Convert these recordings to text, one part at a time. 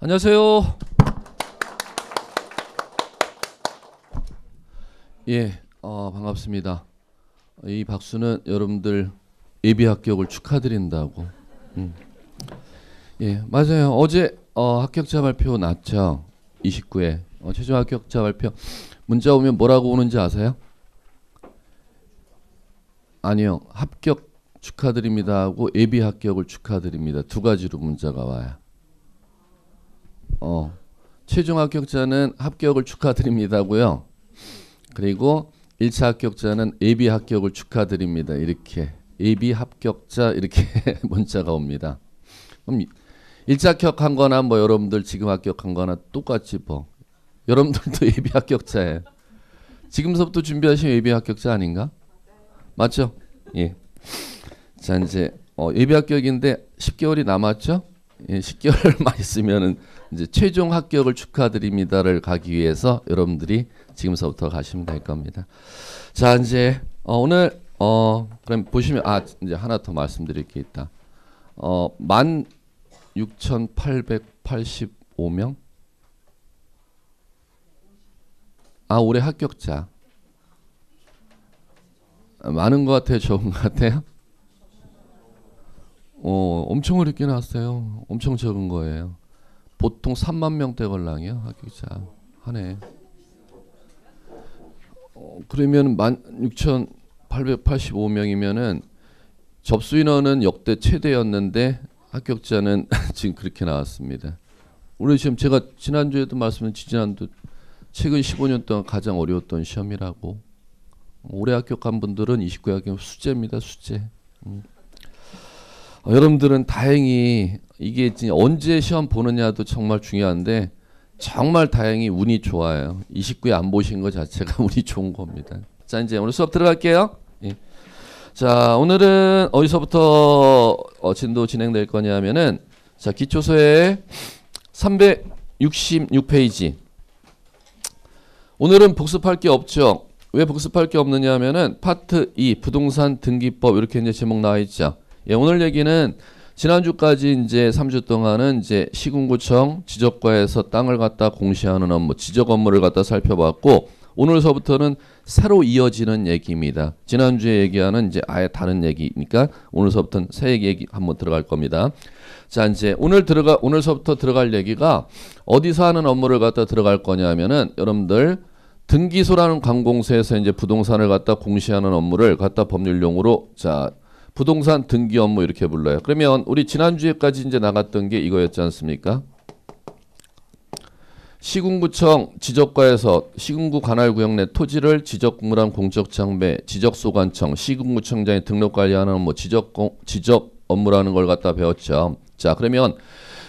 안녕하세요. 예, 반갑습니다. 이 박수는 여러분들 예비 합격을 축하드린다고. 예, 맞아요. 어제 합격자 발표 났죠. 29회 최종 합격자 발표. 문자 오면 뭐라고 오는지 아세요? 아니요. 합격 축하드립니다 하고 예비 합격을 축하드립니다. 두 가지로 문자가 와요. 최종 합격자는 합격을 축하드립니다고요. 그리고 1차 합격자는 예비 합격을 축하드립니다. 이렇게 예비 합격자 이렇게 문자가 옵니다. 그럼 1차 합격한 거나 뭐 여러분들 지금 합격한 거나 똑같이 여러분들도 예비 합격자예요. 지금서부터 준비하시면 예비 합격자 아닌가? 맞죠? 예. 자, 이제 예비 합격인데 10개월이 남았죠? 예, 10개월만 있으면은 이제 최종 합격을 축하드립니다를 가기 위해서 여러분들이 지금서부터 가시면 될 겁니다. 자, 이제 오늘 그럼 보시면 이제 하나 더 말씀드릴 게 있다. 16,885명? 올해 합격자 많은 것 같아요? 적은 것 같아요? 엄청 어렵게 나왔어요. 엄청 적은 거예요. 보통 3만 명대 걸랑이요 합격자 한 해. 그러면 16,885명이면은 접수 인원은 역대 최대였는데 합격자는 지금 그렇게 나왔습니다. 우리 지금 제가 지난주에도 말씀드린 최근 15년 동안 가장 어려웠던 시험이라고. 올해 합격한 분들은 29회 합격 수재입니다. 수재. 여러분들은 다행히 이게 언제 시험 보느냐도 정말 중요한데 정말 다행히 운이 좋아요. 29회 안 보신 것 자체가 운이 좋은 겁니다. 자, 이제 오늘 수업 들어갈게요. 예. 자, 오늘은 어디서부터 진도 진행될 거냐면은 자, 기초서의 366페이지. 오늘은 복습할 게 없죠. 왜 복습할 게 없느냐 하면은 파트 2 부동산 등기법 이렇게 이제 제목 나와 있죠. 예, 오늘 얘기는 지난주까지 이제 3주 동안은 이제 시군구청 지적과에서 땅을 갖다 공시하는 업무, 지적 업무를 갖다 살펴봤고 오늘서부터는 새로 이어지는 얘기입니다. 지난주에 얘기하는 이제 아예 다른 얘기니까 오늘서부터는 새 얘기 한번 들어갈 겁니다. 자, 이제 오늘서부터 들어갈 얘기가 어디서 하는 업무를 갖다 들어갈 거냐면은 여러분들 등기소라는 관공서에서 이제 부동산을 갖다 공시하는 업무를 갖다 법률용어로 부동산 등기 업무 이렇게 불러요. 그러면 우리 지난주에까지 이제 나갔던 게 이거였지 않습니까? 시군구청 지적과에서 시군구 관할구역 내 토지를 지적구물한 공적장배, 지적소관청, 시군구청장이 등록관리하는 업무, 지적 업무라는 걸 갖다 배웠죠. 자, 그러면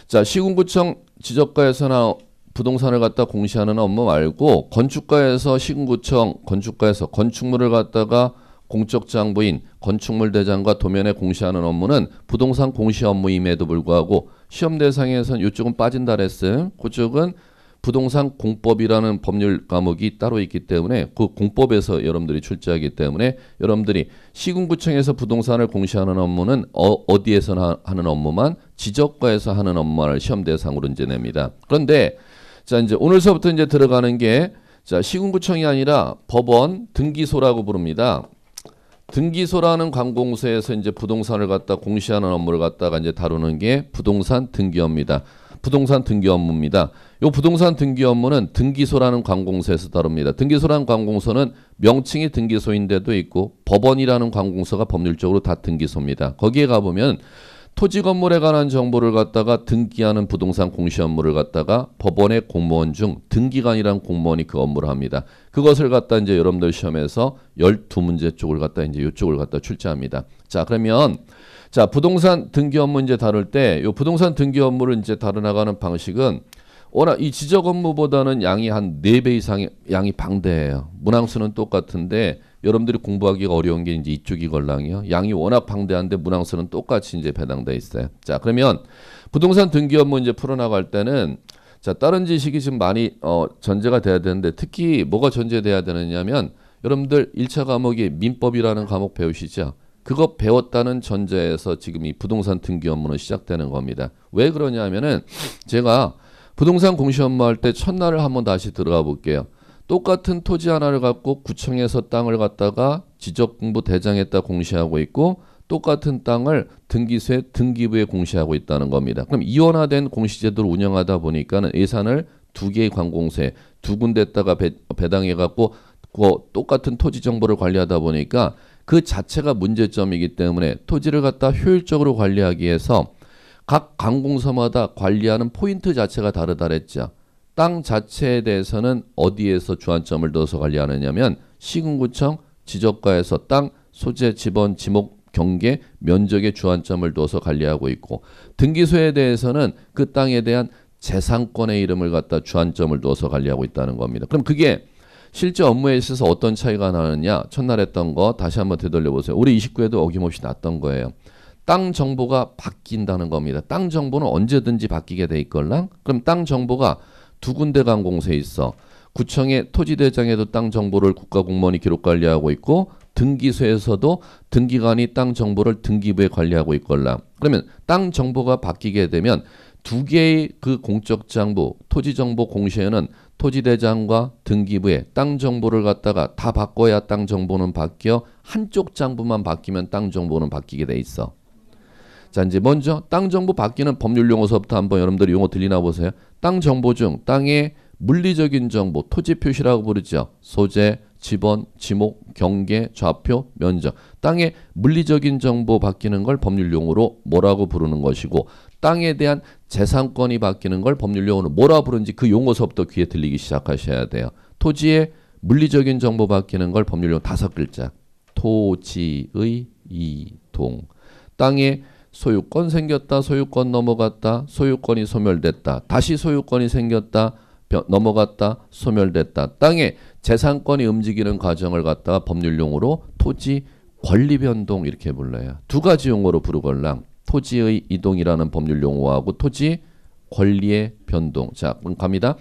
시군구청 지적과에서나 부동산을 갖다 공시하는 업무 말고 건축가에서 시군구청 건축가에서 건축물을 갖다가 공적 장부인 건축물 대장과 도면에 공시하는 업무는 부동산 공시 업무임에도 불구하고 시험 대상에서는 이쪽은 빠진다 그랬어요. 그쪽은 부동산 공법이라는 법률 과목이 따로 있기 때문에 그 공법에서 여러분들이 출제하기 때문에 여러분들이 시군구청에서 부동산을 공시하는 업무는 어디에서 하는 업무만 지적과에서 하는 업무만을 시험 대상으로 이제 냅니다. 그런데 자, 이제 오늘서부터 이제 들어가는 게 시군구청이 아니라 법원 등기소라고 부릅니다. 등기소라는 관공서에서 이제 부동산을 갖다 공시하는 업무를 갖다가 이제 다루는 게 부동산 등기 업무입니다. 부동산 등기 업무입니다. 요 부동산 등기 업무는 등기소라는 관공서에서 다룹니다. 등기소라는 관공서는 명칭이 등기소인데도 있고 법원이라는 관공서가 법률적으로 다 등기소입니다. 거기에 가보면 토지 건물에 관한 정보를 갖다가 등기하는 부동산 공시 업무를 갖다가 법원의 공무원 중 등기관이라는 공무원이 그 업무를 합니다. 그것을 갖다 이제 여러분들 시험에서 12문제 쪽을 갖다 이제 이쪽을 갖다 출제합니다. 자, 그러면 부동산 등기 업무 이제 다룰 때 요 부동산 등기 업무를 이제 다뤄나가는 방식은 워낙 이 지적 업무보다는 양이 한 4배 이상의 양이 방대해요. 문항수는 똑같은데 여러분들이 공부하기가 어려운 게 이제 이쪽이 걸랑이요. 양이 워낙 방대한데 문항수는 똑같이 이제 배당돼 있어요. 자, 그러면 부동산 등기 업무 이제 풀어나갈 때는 다른 지식이 좀 많이 전제가 돼야 되는데 특히 뭐가 전제돼야 되느냐면 여러분들 1차 과목이 민법이라는 과목 배우시죠? 그거 배웠다는 전제에서 지금 이 부동산 등기 업무는 시작되는 겁니다. 왜 그러냐면은 제가 부동산 공시 업무할 때 첫날을 한번 다시 들어가 볼게요. 똑같은 토지 하나를 갖고 구청에서 땅을 갖다가 지적공부 대장에다 공시하고 있고 똑같은 땅을 등기소에 등기부에 공시하고 있다는 겁니다. 그럼 이원화된 공시제도를 운영하다 보니까는 예산을 두 개의 관공서에 두 군데다가 배당해 갖고 똑같은 토지 정보를 관리하다 보니까 그 자체가 문제점이기 때문에 토지를 갖다 효율적으로 관리하기 위해서 각 관공서마다 관리하는 포인트 자체가 다르다 그랬죠. 땅 자체에 대해서는 어디에서 주안점을 둬서 관리하느냐면 시군구청 지적과에서 땅 소재 지번 지목 경계 면적에 주안점을 둬서 관리하고 있고 등기소에 대해서는 그 땅에 대한 재산권의 이름을 갖다 주안점을 둬서 관리하고 있다는 겁니다. 그럼 그게 실제 업무에 있어서 어떤 차이가 나느냐? 첫날 했던 거 다시 한번 되돌려 보세요. 우리 29회도 어김없이 났던 거예요. 땅 정보가 바뀐다는 겁니다. 땅 정보는 언제든지 바뀌게 돼 있걸랑? 그럼 땅 정보가 두 군데 관공서에 있어. 구청의 토지대장에도 땅 정보를 국가공무원이 기록관리하고 있고 등기소에서도 등기관이 땅 정보를 등기부에 관리하고 있걸랑. 그러면 땅 정보가 바뀌게 되면 두 개의 그 공적 장부, 토지정보 공시에는 토지대장과 등기부에 땅 정보를 갖다가 다 바꿔야 땅 정보는 바뀌어 한쪽 장부만 바뀌면 땅 정보는 바뀌게 돼 있어. 자, 이제 먼저 땅 정보 바뀌는 법률 용어서부터 한번 여러분들이 용어 들리나 보세요. 땅 정보 중 땅의 물리적인 정보, 토지 표시라고 부르죠. 소재, 지번, 지목, 경계, 좌표, 면적. 땅의 물리적인 정보 바뀌는 걸 법률 용어로 뭐라고 부르는 것이고 땅에 대한 재산권이 바뀌는 걸 법률 용어로 뭐라 부르는지 그 용어서부터 귀에 들리기 시작하셔야 돼요. 토지의 물리적인 정보 바뀌는 걸 법률 용어 5글자. 토지의 이동. 땅에 소유권 생겼다, 소유권 넘어갔다, 소유권이 소멸됐다, 다시 소유권이 생겼다, 넘어갔다, 소멸됐다. 땅에 재산권이 움직이는 과정을 갖다가 법률 용어로 토지 권리 변동 이렇게 불러요. 두 가지 용어로 부르걸랑 토지의 이동이라는 법률 용어하고 토지 권리의 변동. 자, 그럼 갑니다.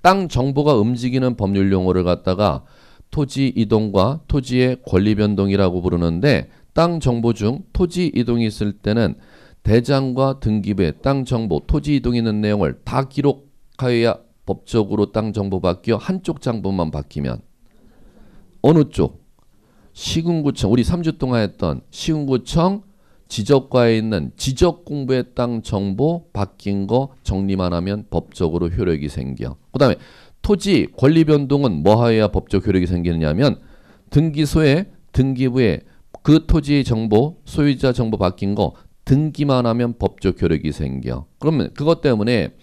땅 정보가 움직이는 법률 용어를 갖다가 토지 이동과 토지의 권리 변동이라고 부르는데 땅 정보 중 토지 이동이 있을 때는 대장과 등기부에 땅 정보, 토지 이동 있는 내용을 다 기록하여야 법적으로 땅 정보 바뀌어 한쪽 장부만 바뀌면 어느 쪽? 시군구청, 우리 3주 동안 했던 시군구청 지적과에 있는 지적공부의 땅 정보 바뀐 거 정리만 하면 법적으로 효력이 생겨. 그 다음에 토지 권리 변동은 뭐 해야 법적 효력이 생기느냐면 등기소에 등기부에 그 토지의 정보, 소유자 정보 바뀐 거 등기만 하면 법적 효력이 생겨. 그러면 그것 때문에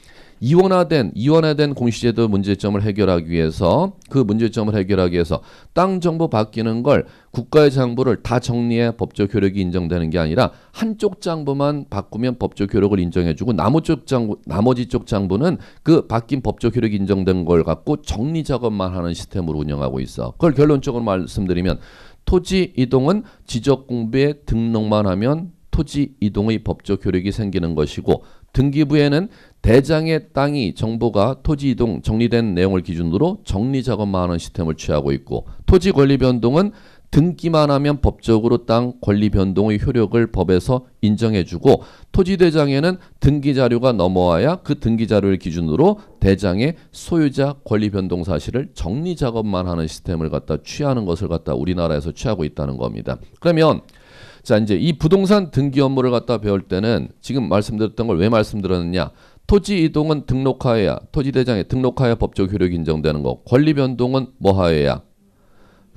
이원화된 공시제도 문제점을 해결하기 위해서 그 문제점을 해결하기 위해서 땅 정보 바뀌는 걸 국가의 장부를 다 정리해 법적 효력이 인정되는 게 아니라 한쪽 장부만 바꾸면 법적 효력을 인정해주고 나머지 쪽 장부는 그 바뀐 법적 효력이 인정된 걸 갖고 정리 작업만 하는 시스템으로 운영하고 있어. 그걸 결론적으로 말씀드리면 토지 이동은 지적공부에 등록만 하면 토지 이동의 법적 효력이 생기는 것이고 등기부에는 대장의 땅이 정보가 토지 이동 정리된 내용을 기준으로 정리 작업만 하는 시스템을 취하고 있고 토지 권리 변동은 등기만 하면 법적으로 땅 권리 변동의 효력을 법에서 인정해주고 토지대장에는 등기 자료가 넘어와야 그 등기 자료를 기준으로 대장의 소유자 권리 변동 사실을 정리 작업만 하는 시스템을 갖다 취하는 것을 갖다 우리나라에서 취하고 있다는 겁니다. 그러면 자 이제 이 부동산 등기 업무를 갖다 배울 때는 지금 말씀드렸던 걸 왜 말씀드렸느냐? 토지 이동은 등록하여야 토지대장에 등록하여야 법적 효력이 인정되는 거. 권리 변동은 뭐하여야?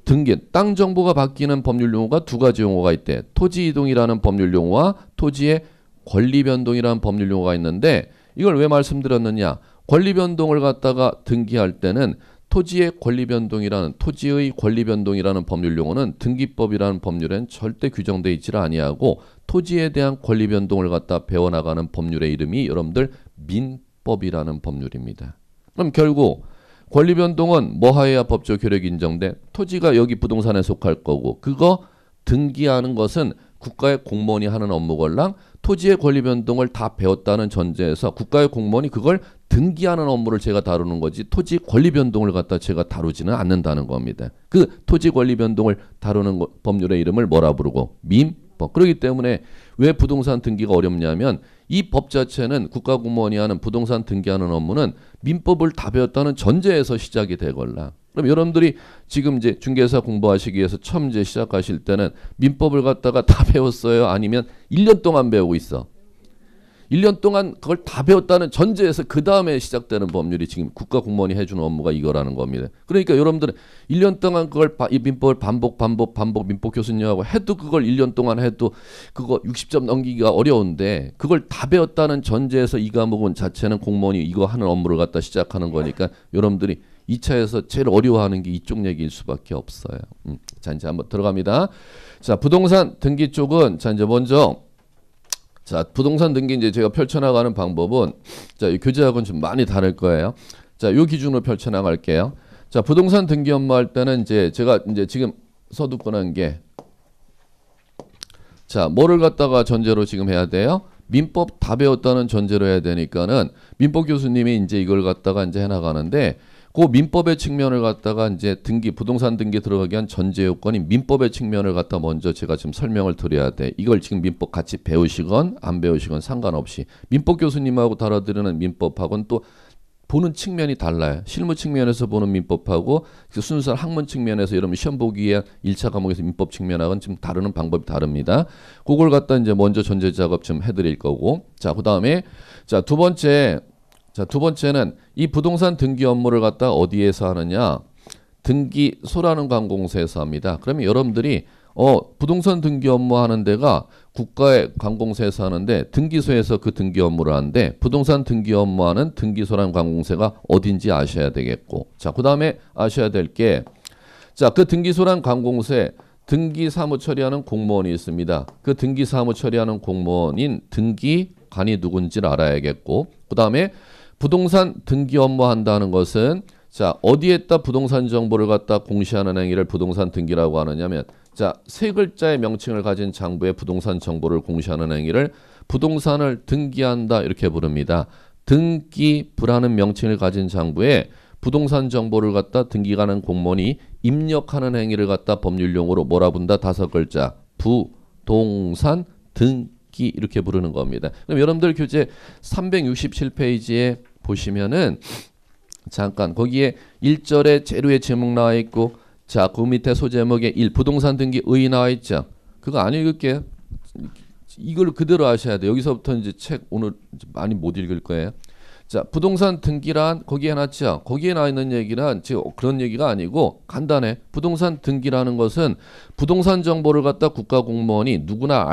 등기, 땅 정보가 바뀌는 법률 용어가 두 가지 용어가 있대. 토지 이동이라는 법률 용어와 토지의 권리 변동이라는 법률 용어가 있는데 이걸 왜 말씀드렸느냐? 권리 변동을 갖다가 등기할 때는 토지의 권리 변동이라는 토지의 권리 변동이라는 법률 용어는 등기법이라는 법률엔 절대 규정되어 있지를 아니하고 토지에 대한 권리 변동을 갖다 배워나가는 법률의 이름이 여러분들 민법이라는 법률입니다. 그럼 결국 권리 변동은 뭐하여야 법적 효력이 인정돼? 토지가 여기 부동산에 속할 거고 그거 등기하는 것은 국가의 공무원이 하는 업무걸랑 토지의 권리 변동을 다 배웠다는 전제에서 국가의 공무원이 그걸 등기하는 업무를 제가 다루는 거지 토지 권리 변동을 갖다 제가 다루지는 않는다는 겁니다. 그 토지 권리 변동을 다루는 법률의 이름을 뭐라 부르고? 민법. 민법. 그렇기 때문에 왜 부동산 등기가 어렵냐면 이 법 자체는 국가공무원이 하는 부동산 등기하는 업무는 민법을 다 배웠다는 전제에서 시작이 되걸라. 그럼 여러분들이 지금 이제 중개사 공부하시기 위해서 처음 이제 시작하실 때는 민법을 갖다가 다 배웠어요? 아니면 1년 동안 배우고 있어? 1년 동안 그걸 다 배웠다는 전제에서 그 다음에 시작되는 법률이 지금 국가공무원이 해주는 업무가 이거라는 겁니다. 그러니까 여러분들은 1년 동안 그걸 이 민법을 반복 민법 교수님하고 해도 그걸 1년 동안 해도 그거 60점 넘기기가 어려운데 그걸 다 배웠다는 전제에서 이 과목은 자체는 공무원이 이거 하는 업무를 갖다 시작하는 거니까 여러분들이 2차에서 제일 어려워하는 게 이쪽 얘기일 수밖에 없어요. 자, 이제 한번 들어갑니다. 자, 부동산 등기 쪽은 자, 이제 먼저 자, 부동산 등기 이제 제가 펼쳐나가는 방법은 자, 이 교재하고는 좀 많이 다를 거예요. 자, 요 기준으로 펼쳐나갈게요. 자, 부동산 등기 업무할 때는 이제 제가 이제 지금 서두권한 게 자, 뭐를 갖다가 전제로 지금 해야 돼요? 민법 다 배웠다는 전제로 해야 되니까는 민법 교수님이 이제 이걸 갖다가 이제 해나가는데 그 민법의 측면을 갖다가 이제 등기 부동산 등기 들어가기 위한 전제 요건인 민법의 측면을 갖다 먼저 제가 지금 설명을 드려야 돼. 이걸 지금 민법 같이 배우시건 안 배우시건 상관없이 민법 교수님하고 다뤄드리는 민법하고는 또 보는 측면이 달라요. 실무 측면에서 보는 민법하고 순수한 학문 측면에서 여러분 시험 보기 위한 1차 과목에서 민법 측면하고는 좀 다루는 방법이 다릅니다. 그걸 갖다 이제 먼저 전제 작업 좀 해드릴 거고. 자, 그 다음에 자, 두 번째는 이 부동산 등기 업무를 갖다 어디에서 하느냐? 등기소라는 관공서에서 합니다. 그러면 여러분들이 부동산 등기 업무 하는 데가 국가의 관공서에서 하는데 등기소에서 그 등기 업무를 하는데 부동산 등기 업무하는 등기소라는 관공서가 어딘지 아셔야 되겠고 자, 그 다음에 아셔야 될 게 자, 그 등기소라는 관공서에 등기 사무 처리하는 공무원이 있습니다. 그 등기 사무 처리하는 공무원인 등기관이 누군지를 알아야겠고 그 다음에 부동산 등기 업무 한다는 것은 자, 어디에다 부동산 정보를 갖다 공시하는 행위를 부동산 등기라고 하느냐면 자, 세 글자의 명칭을 가진 장부의 부동산 정보를 공시하는 행위를 부동산을 등기한다 이렇게 부릅니다. 등기부라는 명칭을 가진 장부에 부동산 정보를 갖다 등기하는 공무원이 입력하는 행위를 갖다 법률용어로 뭐라 부른다? 5글자. 부동산 등기 이렇게 부르는 겁니다. 그럼 여러분들 교재 367페이지에 보시면은 잠깐 거기에 1절에 재료의 제목 나와 있고 자, 그 밑에 소제목에 1 부동산 등기 의 나와 있죠. 그거 안 읽을게요. 이걸 그대로 아셔야 돼요. 여기서부터 이제 책 오늘 많이 못 읽을 거예요. 자, 부동산 등기란 거기에 해놨죠. 거기에 나와 있는 얘기는 지금 그런 얘기가 아니고 간단해. 부동산 등기라는 것은 부동산 정보를 갖다 국가공무원이 누구나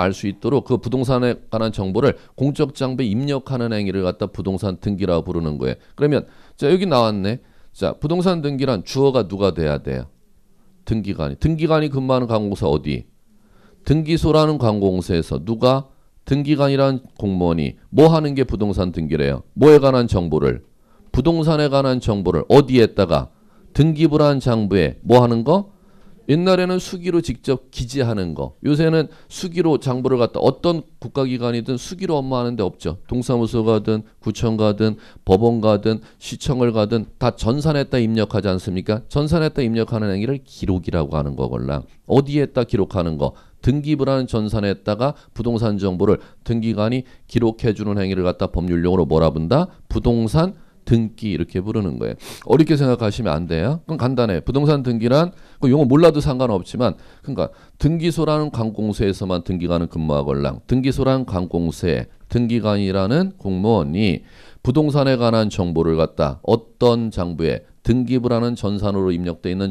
알 수 있도록 그 부동산에 관한 정보를 공적 장부에 입력하는 행위를 갖다 부동산 등기라고 부르는 거예요. 그러면 자, 여기 나왔네. 자, 부동산 등기란 주어가 누가 돼야 돼요? 등기관이. 등기관이 근무하는 관공서 어디? 등기소라는 관공서에서 누가? 등기관이란 공무원이 뭐 하는 게 부동산 등기래요? 뭐에 관한 정보를? 부동산에 관한 정보를 어디에다가? 등기부라는 장부에 뭐 하는 거? 옛날에는 수기로 직접 기재하는 거. 요새는 수기로 장부를 갖다 어떤 국가기관이든 수기로 업무하는 데 없죠. 동사무소 가든 구청 가든 법원 가든 시청을 가든 다 전산에다 입력하지 않습니까? 전산에다 입력하는 행위를 기록이라고 하는 거걸라. 어디에다 기록하는 거? 등기부라는 전산에다가 부동산 정보를 등기관이 기록해주는 행위를 갖다 법률용어로 뭐라 부른다? 부동산 등기 이렇게 부르는 거예요. 어렵게 생각하시면 안 돼요. 그럼 간단해. 부동산 등기란 그 용어 몰라도 상관없지만 그러니까 등기소라는 관공서에서만 등기관은 근무하걸랑 등기소라는 관공서에 등기관이라는 공무원이 부동산에 관한 정보를 갖다 어떤 장부에 등기부라는 전산으로 입력되어 있는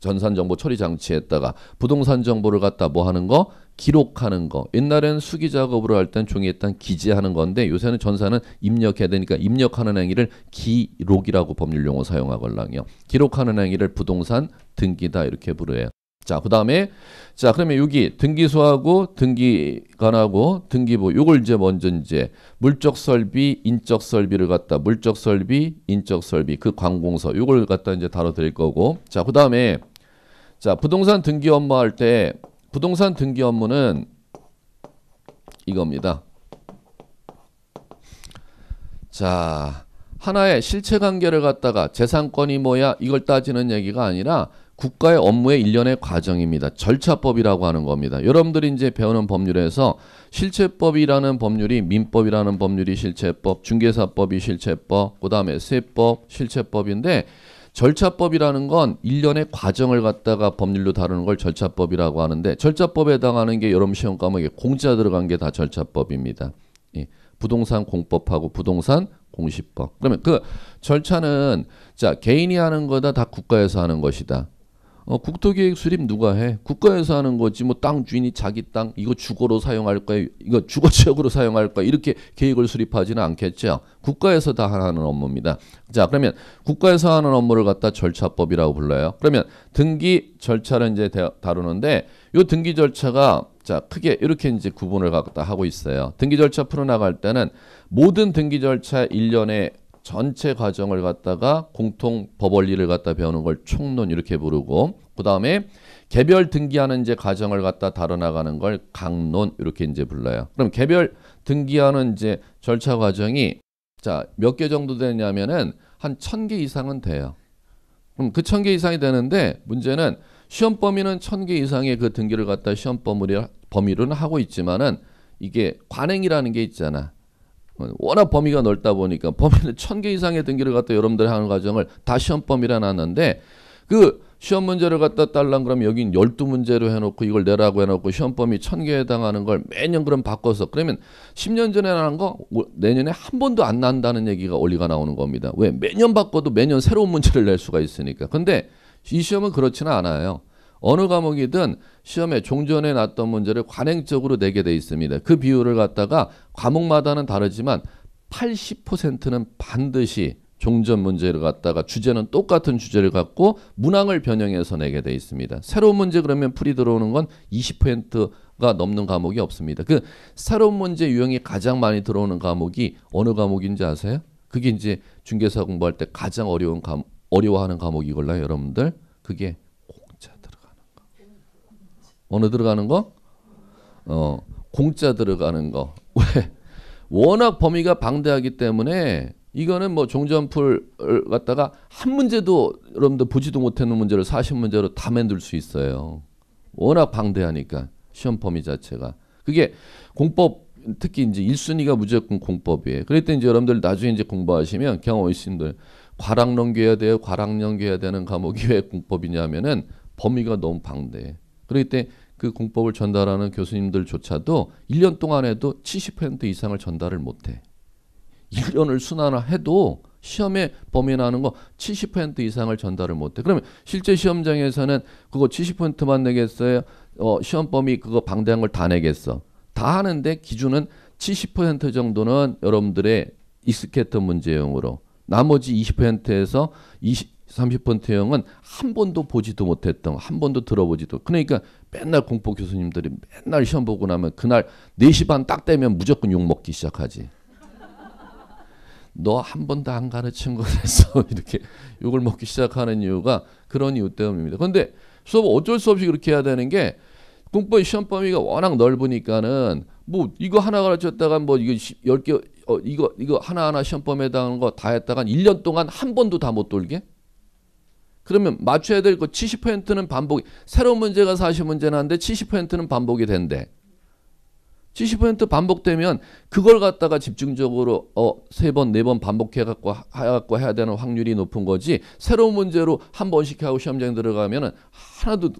전산정보 처리 장치에다가 부동산 정보를 갖다 뭐 하는 거? 기록하는 거. 옛날에는 수기 작업으로 할 땐 종이에 딱 기재하는 건데 요새는 전산은 입력해야 되니까 입력하는 행위를 기록이라고 법률용어 사용하걸랑요. 기록하는 행위를 부동산 등기다 이렇게 부르요. 자, 그 다음에 자, 그러면 여기 등기소하고 등기관하고 등기부 요걸 이제 먼저 이제 물적 설비, 인적 설비를 갖다 물적 설비, 인적 설비 그 관공서 요걸 갖다 이제 다뤄드릴 거고 자, 그 다음에 자, 부동산 등기 업무 할 때 부동산 등기 업무는 이겁니다. 자, 하나의 실체 관계를 갖다가 재산권이 뭐야 이걸 따지는 얘기가 아니라 국가의 업무의 일련의 과정입니다. 절차법이라고 하는 겁니다. 여러분들이 이제 배우는 법률에서 실체법이라는 법률이 민법이라는 법률이 실체법, 중개사법이 실체법, 그다음에 세법, 실체법인데 절차법이라는 건 일련의 과정을 갖다가 법률로 다루는 걸 절차법이라고 하는데 절차법에 해당하는 게 여러분 시험 과목에 공짜 들어간 게 다 절차법입니다. 예. 부동산 공법하고 부동산 공시법. 그러면 그 절차는 자 개인이 하는 거다 다 국가에서 하는 것이다. 국토계획 수립 누가 해? 국가에서 하는 거지. 뭐 땅 주인이 자기 땅 이거 주거로 사용할 거야. 이거 주거지역으로 사용할 거야. 이렇게 계획을 수립하지는 않겠죠. 국가에서 다 하는 업무입니다. 자, 그러면 국가에서 하는 업무를 갖다 절차법이라고 불러요. 그러면 등기 절차를 이제 다루는데 이 등기 절차가 자, 크게 이렇게 이제 구분을 갖다 하고 있어요. 등기 절차 풀어나갈 때는 모든 등기 절차 일련의 전체 과정을 갖다가 공통 법원리를 갖다 배우는 걸 총론 이렇게 부르고 그 다음에 개별 등기하는 이제 과정을 갖다 다뤄나가는 걸 강론 이렇게 이제 불러요. 그럼 개별 등기하는 이제 절차 과정이 자, 몇 개 정도 되냐면은 한 1000개 이상은 돼요. 그럼 그 1000개 이상이 되는데 문제는 시험 범위는 1000개 이상의 그 등기를 갖다 시험 범위로는 하고 있지만은 이게 관행이라는 게 있잖아. 워낙 범위가 넓다 보니까 범위는 1000개 이상의 등기를 갖다 여러분들이 하는 과정을 다 시험 범위로 놨는데 그 시험 문제를 갖다 딸랑 그러면 여긴 12문제로 해놓고 이걸 내라고 해놓고 시험 범위 1000개에 해당하는 걸 매년 그럼 바꿔서 그러면 10년 전에 나는 거 내년에 한 번도 안 난다는 얘기가 원리가 나오는 겁니다. 왜? 매년 바꿔도 매년 새로운 문제를 낼 수가 있으니까. 근데 이 시험은 그렇지는 않아요. 어느 과목이든 시험에 종전에 났던 문제를 관행적으로 내게 돼 있습니다. 그 비율을 갖다가 과목마다는 다르지만 80%는 반드시 종전 문제를 갖다가 주제는 똑같은 주제를 갖고 문항을 변형해서 내게 돼 있습니다. 새로운 문제 그러면 풀이 들어오는 건 20%가 넘는 과목이 없습니다. 그 새로운 문제 유형이 가장 많이 들어오는 과목이 어느 과목인지 아세요? 그게 이제 중개사 공부할 때 가장 어려워하는 과목이 이걸요, 여러분들. 그게 공짜 들어가는 거. 어느 들어가는 거? 공짜 들어가는 거. 왜? 워낙 범위가 방대하기 때문에 이거는 뭐 종전풀을 갖다가 한 문제도 여러분들 보지도 못했는 문제를 40문제로 다 만들 수 있어요. 워낙 방대하니까 시험 범위 자체가. 그게 공법 특히 이제 1순위가 무조건 공법이에요. 그럴 때 이제 여러분들 나중에 이제 공부하시면 경험 있으신 분들 과락 넘겨야 돼요. 과락 넘겨야 되는 과목이 왜 공법이냐면은 범위가 너무 방대해. 그럴 때 그 공법을 전달하는 교수님들조차도 1년 동안 해도 70% 이상을 전달을 못해. 1년을 순환해도 시험에 범위 나는 거 70% 이상을 전달을 못해. 그러면 실제 시험장에서는 그거 70%만 내겠어요? 시험 범위 그거 방대한 걸 다 내겠어? 다 하는데 기준은 70% 정도는 여러분들의 익스케이터 문제형으로 나머지 20%에서 30%형은 한 번도 보지도 못했던 한 번도 들어보지도 그러니까 맨날 공법 교수님들이 맨날 시험 보고 나면 그날 4시 반 딱 되면 무조건 욕먹기 시작하지. 너 한 번도 안 가르친 거랬어. 이렇게 욕을 먹기 시작하는 이유가 그런 이유 때문입니다. 그런데 수업 어쩔 수 없이 그렇게 해야 되는 게 공법 시험 범위가 워낙 넓으니까는 뭐 이거 하나 가르쳤다가 뭐 이거 10개 이거 하나하나 시험 범위에 해당하는 거 다 했다가 1년 동안 한 번도 다 못 돌게? 그러면 맞춰야 될 거 70%는 반복이 새로운 문제가 40문제 나는데 70%는 반복이 된대. 70% 반복되면 그걸 갖다가 집중적으로 3번, 4번 반복해갖고 해야 되는 확률이 높은 거지 새로운 문제로 한 번씩 하고 시험장 들어가면은 하나도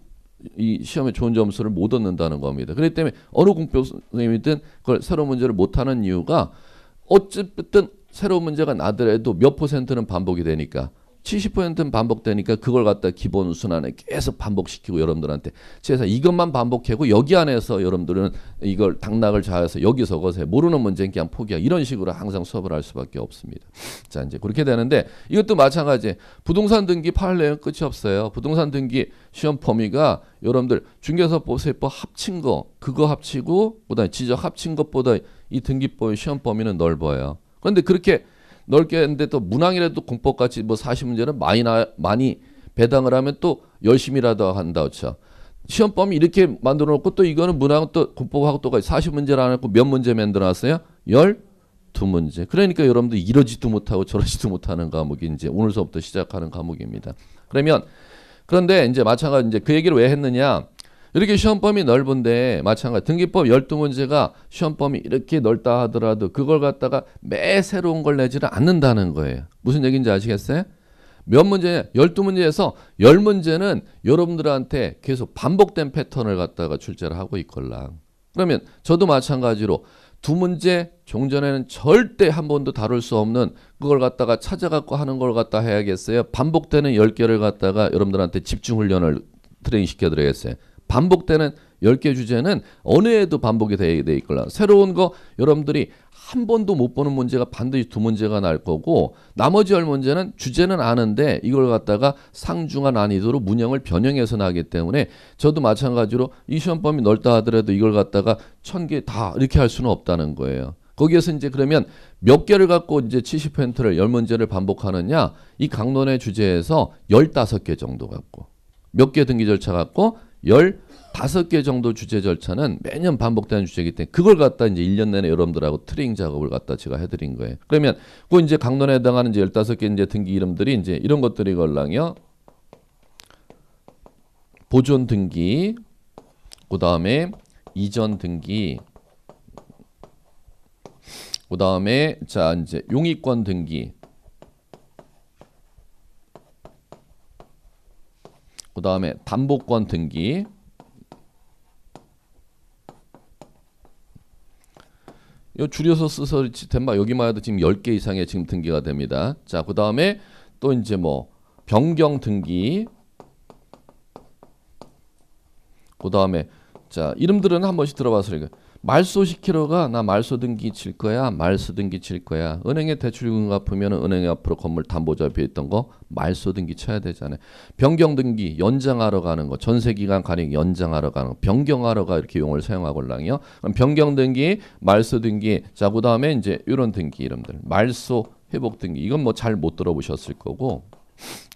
이 시험에 좋은 점수를 못 얻는다는 겁니다. 그렇기 때문에 어느 공법 선생님이든 그걸 새로운 문제를 못하는 이유가 어쨌든 새로운 문제가 나더라도 몇 %는 반복이 되니까 70%는 반복되니까 그걸 갖다 기본 순환에 계속 반복시키고 여러분들한테 그래서 이것만 반복하고 여기 안에서 여러분들은 이걸 당락을 잡아서 여기서 거세요. 모르는 문제는 그냥 포기하고 이런 식으로 항상 수업을 할 수밖에 없습니다. 자 이제 그렇게 되는데 이것도 마찬가지 부동산 등기 판례는 끝이 없어요. 부동산 등기 시험 범위가 여러분들 중개사법 세법 합친 거 그거 합치고 그다음에 지적 합친 것보다 이 등기법 시험 범위는 넓어요. 그런데 그렇게 넓게 했는데 또 문항이라도 공법같이 뭐 40문제는 많이 배당을 하면 또 열심히라도 한다. 그렇죠. 시험 범위 이렇게 만들어 놓고 또 이거는 문항은 또 공법하고 또 40문제를 안 했고 몇 문제 만들어 놨어요? 12문제. 그러니까 여러분들 이러지도 못하고 저러지도 못하는 과목이 이제 오늘 수업부터 시작하는 과목입니다. 그러면 그런데 이제 마찬가지 이제 그 얘기를 왜 했느냐? 이렇게 시험범위 넓은데 마찬가지 등기법 12문제가 시험범위 이렇게 넓다 하더라도 그걸 갖다가 매 새로운 걸 내지를 않는다는 거예요. 무슨 얘기인지 아시겠어요? 몇 문제, 12문제에서 10문제는 여러분들한테 계속 반복된 패턴을 갖다가 출제를 하고 있걸랑. 그러면 저도 마찬가지로 두 문제 종전에는 절대 한 번도 다룰 수 없는 그걸 갖다가 찾아갖고 하는 걸 갖다 해야겠어요. 반복되는 10개를 갖다가 여러분들한테 집중 훈련을 트레이닝 시켜드려야겠어요. 반복되는 10개 주제는 어느 해도 반복이 돼 있걸라. 새로운 거 여러분들이 한 번도 못 보는 문제가 반드시 두 문제가 날 거고 나머지 10문제는 주제는 아는데 이걸 갖다가 상중하 난이도로 문형을 변형해서 나기 때문에 저도 마찬가지로 이 시험범위 넓다 하더라도 이걸 갖다가 1000개 다 이렇게 할 수는 없다는 거예요. 거기에서 이제 그러면 몇 개를 갖고 이제 70%를 10문제를 반복하느냐? 이 강론의 주제에서 15개 정도 갖고 몇 개 등기 절차 갖고 15개 정도 주제 절차는 매년 반복되는 주제이기 때문에 그걸 갖다 이제 1년 내내 여러분들하고 트레이닝 작업을 갖다 제가 해드린 거예요. 그러면 그 이제 강론에 해당하는 이제 15개 이제 등기 이름들이 이제 이런 것들이 걸랑요. 보존 등기, 그 다음에 이전 등기, 그 다음에 자 이제 용의권 등기, 그 다음에 담보권 등기, 요 줄여서 써서 된바 여기만 해도 지금 10개 이상의 지금 등기가 됩니다. 자, 그 다음에 또 이제 뭐 변경 등기, 그 다음에 자 이름들은 한 번씩 들어봐서 말소 시키러가 나 말소 등기 칠 거야, 말소 등기 칠 거야. 은행에 대출금 갚으면 은행에 앞으로 건물 담보자비에 있던 거 말소 등기 쳐야 되잖아요. 변경 등기 연장하러 가는 거, 전세 기간 가령 연장하러 가는 거, 변경하러 가 이렇게 용어를 사용하걸랑요. 그럼 변경 등기, 말소 등기, 자 그다음에 이제 이런 등기 이름들, 말소 회복 등기 이건 뭐 잘 못 들어보셨을 거고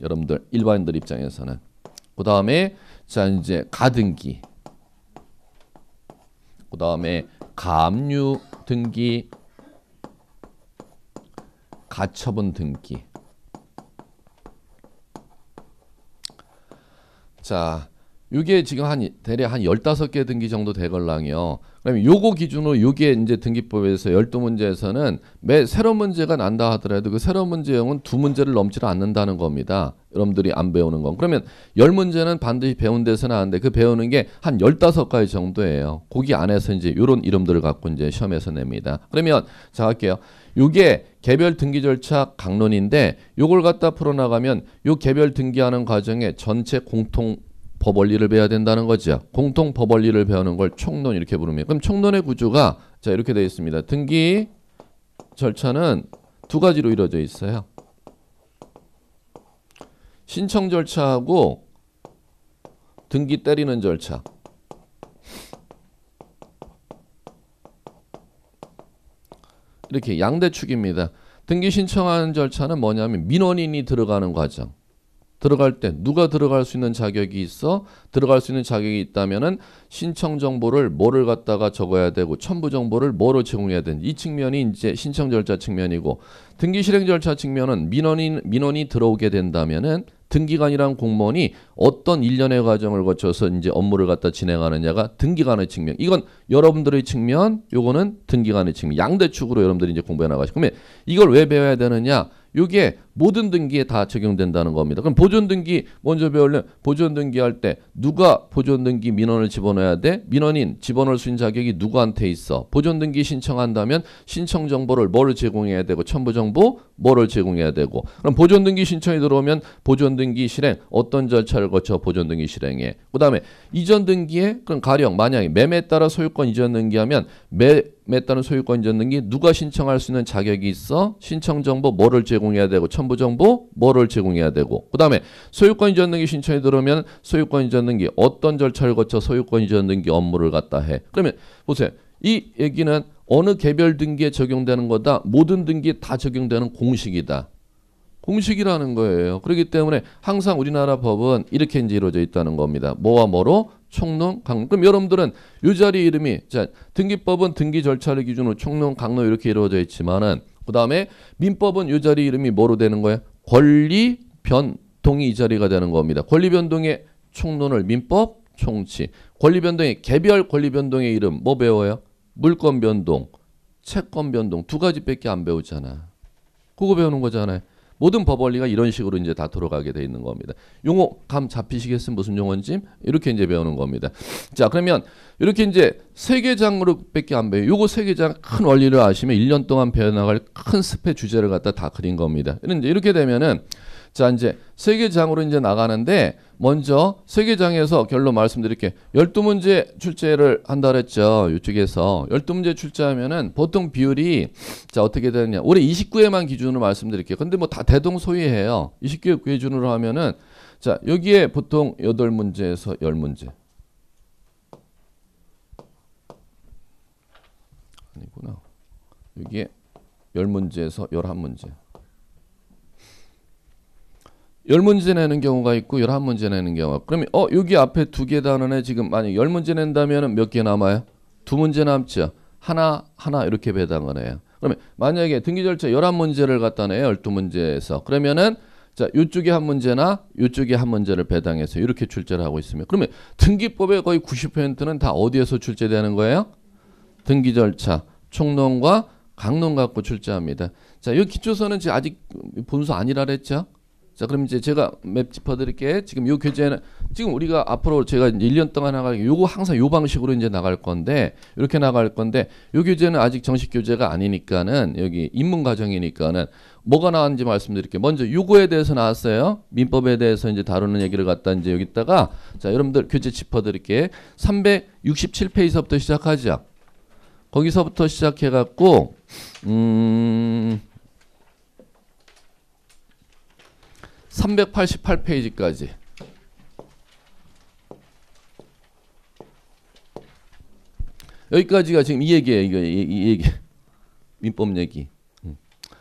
여러분들 일반인들 입장에서는 그다음에 자 이제 가등기. 그 다음에 가압류 등기, 가처분 등기. 자, 이게 지금 대략 한 15개 등기 정도 되걸랑요. 그러면 요거 기준으로 요게 이제 등기법에서 12문제에서는 매 새로운 문제가 난다 하더라도 그 새로운 문제형은 두 문제를 넘지를 않는다는 겁니다. 여러분들이 안 배우는 건. 그러면 10문제는 반드시 배운 데서는 안 돼. 그 배우는 게 한 15가지 정도예요. 거기 안에서 이제 요런 이름들을 갖고 이제 시험에서 냅니다. 그러면 자 할게요. 요게 개별 등기 절차 강론인데 요걸 갖다 풀어나가면 요 개별 등기하는 과정에 전체 공통 법 원리를 배워야 된다는 거죠. 공통 법 원리를 배우는 걸 총론 이렇게 부릅니다. 그럼 총론의 구조가 자 이렇게 되어 있습니다. 등기 절차는 두 가지로 이루어져 있어요. 신청 절차하고 등기 때리는 절차. 이렇게 양대축입니다. 등기 신청하는 절차는 뭐냐면 민원인이 들어가는 과정. 들어갈 때 누가 들어갈 수 있는 자격이 있어? 들어갈 수 있는 자격이 있다면은 신청 정보를 뭐를 갖다가 적어야 되고 첨부 정보를 뭐로 제공해야 되는지 이 측면이 이제 신청 절차 측면이고 등기 실행 절차 측면은 민원이 들어오게 된다면은 등기관이란 공무원이 어떤 일련의 과정을 거쳐서 이제 업무를 갖다 진행하느냐가 등기관의 측면. 이건 여러분들의 측면, 요거는 등기관의 측면. 양대축으로 여러분들이 이제 공부해 나가시고. 그러면 이걸 왜 배워야 되느냐? 요게 모든 등기에 다 적용된다는 겁니다. 그럼 보존등기 먼저 배우려면 보존등기 할 때 누가 보존등기 민원을 집어넣어야 돼? 민원인 집어넣을 수 있는 자격이 누구한테 있어? 보존등기 신청한다면 신청 정보를 뭐를 제공해야 되고 첨부 정보 뭐를 제공해야 되고 그럼 보존등기 신청이 들어오면 보존등기 실행 어떤 절차를 거쳐 보존등기 실행해. 그 다음에 이전등기에 그럼 가령 만약에 매매에 따라 소유권 이전등기하면 매매에 따른 소유권 이전등기 누가 신청할 수 있는 자격이 있어? 신청 정보 뭐를 제공해야 되고 첨부 정보 뭐를 제공해야 되고 그 다음에 소유권 이전 등기 신청이 들어오면 소유권 이전 등기 어떤 절차를 거쳐 소유권 이전 등기 업무를 갖다 해. 그러면 보세요. 이 얘기는 어느 개별 등기에 적용되는 거다. 모든 등기에 다 적용되는 공식이다. 공식이라는 거예요. 그렇기 때문에 항상 우리나라 법은 이렇게 이제 이루어져 있다는 겁니다. 뭐와 뭐로? 총론, 강론. 그럼 여러분들은 이 자리 이름이 자 등기법은 등기 절차를 기준으로 총론, 강론 이렇게 이루어져 있지만은 그 다음에 민법은 이 자리 이름이 뭐로 되는 거예요? 권리, 변, 동이 이 자리가 되는 겁니다. 권리변동의 총론을 민법, 총치. 권리변동의 개별 권리변동의 이름 뭐 배워요? 물권변동, 채권변동 두 가지밖에 안 배우잖아. 그거 배우는 거잖아요. 모든 법 원리가 이런 식으로 이제 다 돌아가게 돼 있는 겁니다. 용어 감 잡히시겠어요? 무슨 용어인지 이렇게 이제 배우는 겁니다. 자, 그러면 이렇게 이제 세 개 장으로밖에 안 배워요. 요거 세 개 장 큰 원리를 아시면 1년 동안 배워나갈 큰 습의 주제를 갖다 다 그린 겁니다. 이제 이렇게 되면은 자, 이제 세 개 장으로 이제 나가는데 먼저 세 개 장에서 결론 말씀드릴게요. 12문제 출제를 한다 그랬죠. 이쪽에서 12문제 출제하면은 보통 비율이 자, 어떻게 되느냐. 올해 29회만 기준으로 말씀드릴게요. 근데 뭐 다 대동소이해요. 29회 기준으로 하면은 자, 여기에 보통 8문제에서 10문제. 아니구나. 여기에 10문제에서 11문제. 10문제 내는 경우가 있고 11문제 내는 경우가. 그러면 여기 앞에 두 개 단원에 지금 만약 10문제 낸다면 몇 개 남아요? 두 문제 남죠. 하나 이렇게 배당을 해요. 그러면 만약에 등기 절차 11문제를 갖다 내요. 12문제에서. 그러면은 자, 요쪽에 한 문제나 요쪽에 한 문제를 배당해서 이렇게 출제를 하고 있으면 그러면 등기법의 거의 90%는 다 어디에서 출제되는 거예요? 등기 절차, 총론과 강론 갖고 출제합니다. 자, 이 기초서는 지금 아직 본수 아니라 그랬죠? 자, 그럼 이제 제가 맵 짚어드릴게. 지금 요 교재는 지금 우리가 앞으로 제가 1년 동안 나가기 요거 항상 요 방식으로 이제 나갈 건데 이렇게 나갈 건데 요 교재는 아직 정식 교재가 아니니까는 여기 입문 과정이니까는 뭐가 나왔는지 말씀드릴게요. 먼저 요거에 대해서 나왔어요. 민법에 대해서 이제 다루는 얘기를 갖다 이제 여기다가 자, 여러분들 교재 짚어드릴게. 367페이지서부터 시작하죠. 거기서부터 시작해 갖고 388페이지까지. 여기까지가 지금 이 얘기예요. 이 얘기. 민법 얘기.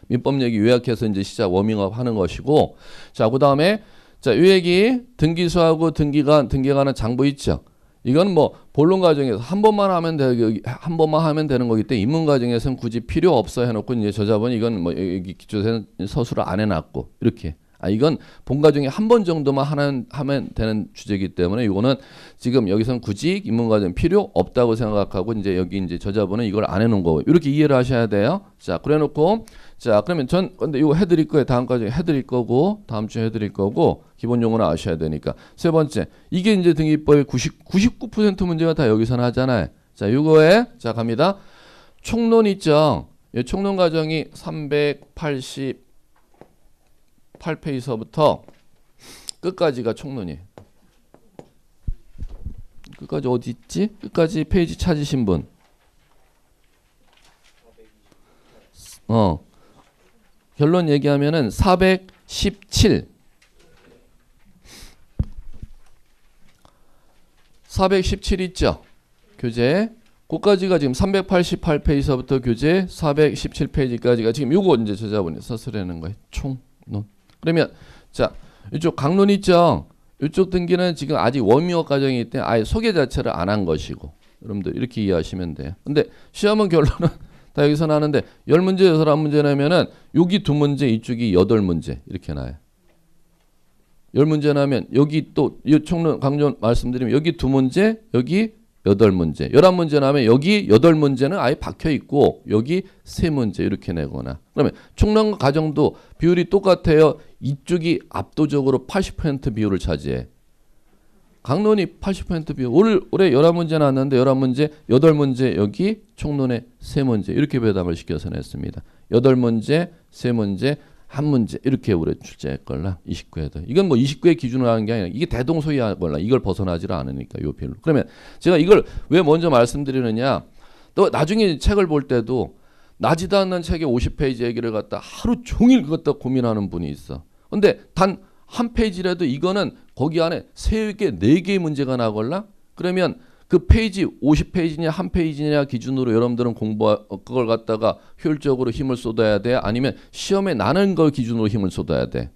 민법 얘기 요약해서 이제 시작 워밍업 하는 것이고. 자, 그다음에 자, 이 얘기 등기소하고 등기관은 장부 있죠. 이건 뭐 본론 과정에서 한 번만 하면 되는 거기 때문에 입문 과정에서는 굳이 필요 없어 해 놓고 이제 저자본이 이건 뭐 여기 기초 서술을 안 해 놨고 이렇게. 이건 본 과정에 한 번 정도만 하면 되는 주제이기 때문에 이거는 지금 여기서는 굳이 입문 과정 필요 없다고 생각하고 이제 여기 이제 저자분은 이걸 안 해놓은 거고 이렇게 이해를 하셔야 돼요. 자, 그래놓고 자, 그러면 근데 이거 해드릴 거예요. 다음 과정에 해드릴 거고 다음 주에 해드릴 거고 기본 용어는 아셔야 되니까. 세 번째 이게 이제 등기법의 99% 문제가 다 여기서 나잖아요. 자, 이거에 자 갑니다. 총론 있죠. 이 총론 과정이 388페이지서부터 끝까지가 총론이에요. 끝까지 어디 있지? 끝까지 페이지 찾으신 분. 결론 얘기하면은 417 있죠. 교재. 그까지가 지금 388페이지서부터 교재 417페이지까지가 지금 요거 이제 저자분이 서술하는 거예요. 총론. 그러면 자, 이쪽 강론 있죠. 이쪽 등기는 지금 아직 워밍업 과정이기 때문에 아예 소개 자체를 안 한 것이고 여러분들 이렇게 이해하시면 돼요. 근데 시험은 결론은 다 여기서 나는데 10문제, 11문제 내면은 여기 2문제, 이쪽이 8문제 이렇게 나요. 10문제 나면 여기 또 이 총론 강론 말씀드리면 여기 2문제, 여기 8문제. 11문제 나면 여기 8문제는 아예 박혀 있고 여기 3문제 이렇게 내거나. 그러면 총론 과정도 비율이 똑같아요. 이쪽이 압도적으로 80% 비율을 차지해. 강론이 80% 비율. 올해 11문제 나왔는데 11문제, 8문제 여기 총론에 3문제 이렇게 배당을 시켜서 냈습니다. 8문제, 3문제, 1문제 이렇게 우리 출제했걸라. 29회도. 이건 뭐 29회 기준으로 하는 게 아니라 이게 대동소이하걸라. 이걸 벗어나질 않으니까 요 비율로. 그러면 제가 이걸 왜 먼저 말씀드리느냐. 또 나중에 책을 볼 때도 나지도 않는 책에 50페이지 얘기를 갖다 하루 종일 그것다 고민하는 분이 있어. 근데 단 한 페이지라도 이거는 거기 안에 3개, 4개의 문제가 나걸라? 그러면 그 페이지 50페이지냐 한 페이지냐 기준으로 여러분들은 그걸 갖다가 효율적으로 힘을 쏟아야 돼? 아니면 시험에 나는 걸 기준으로 힘을 쏟아야 돼?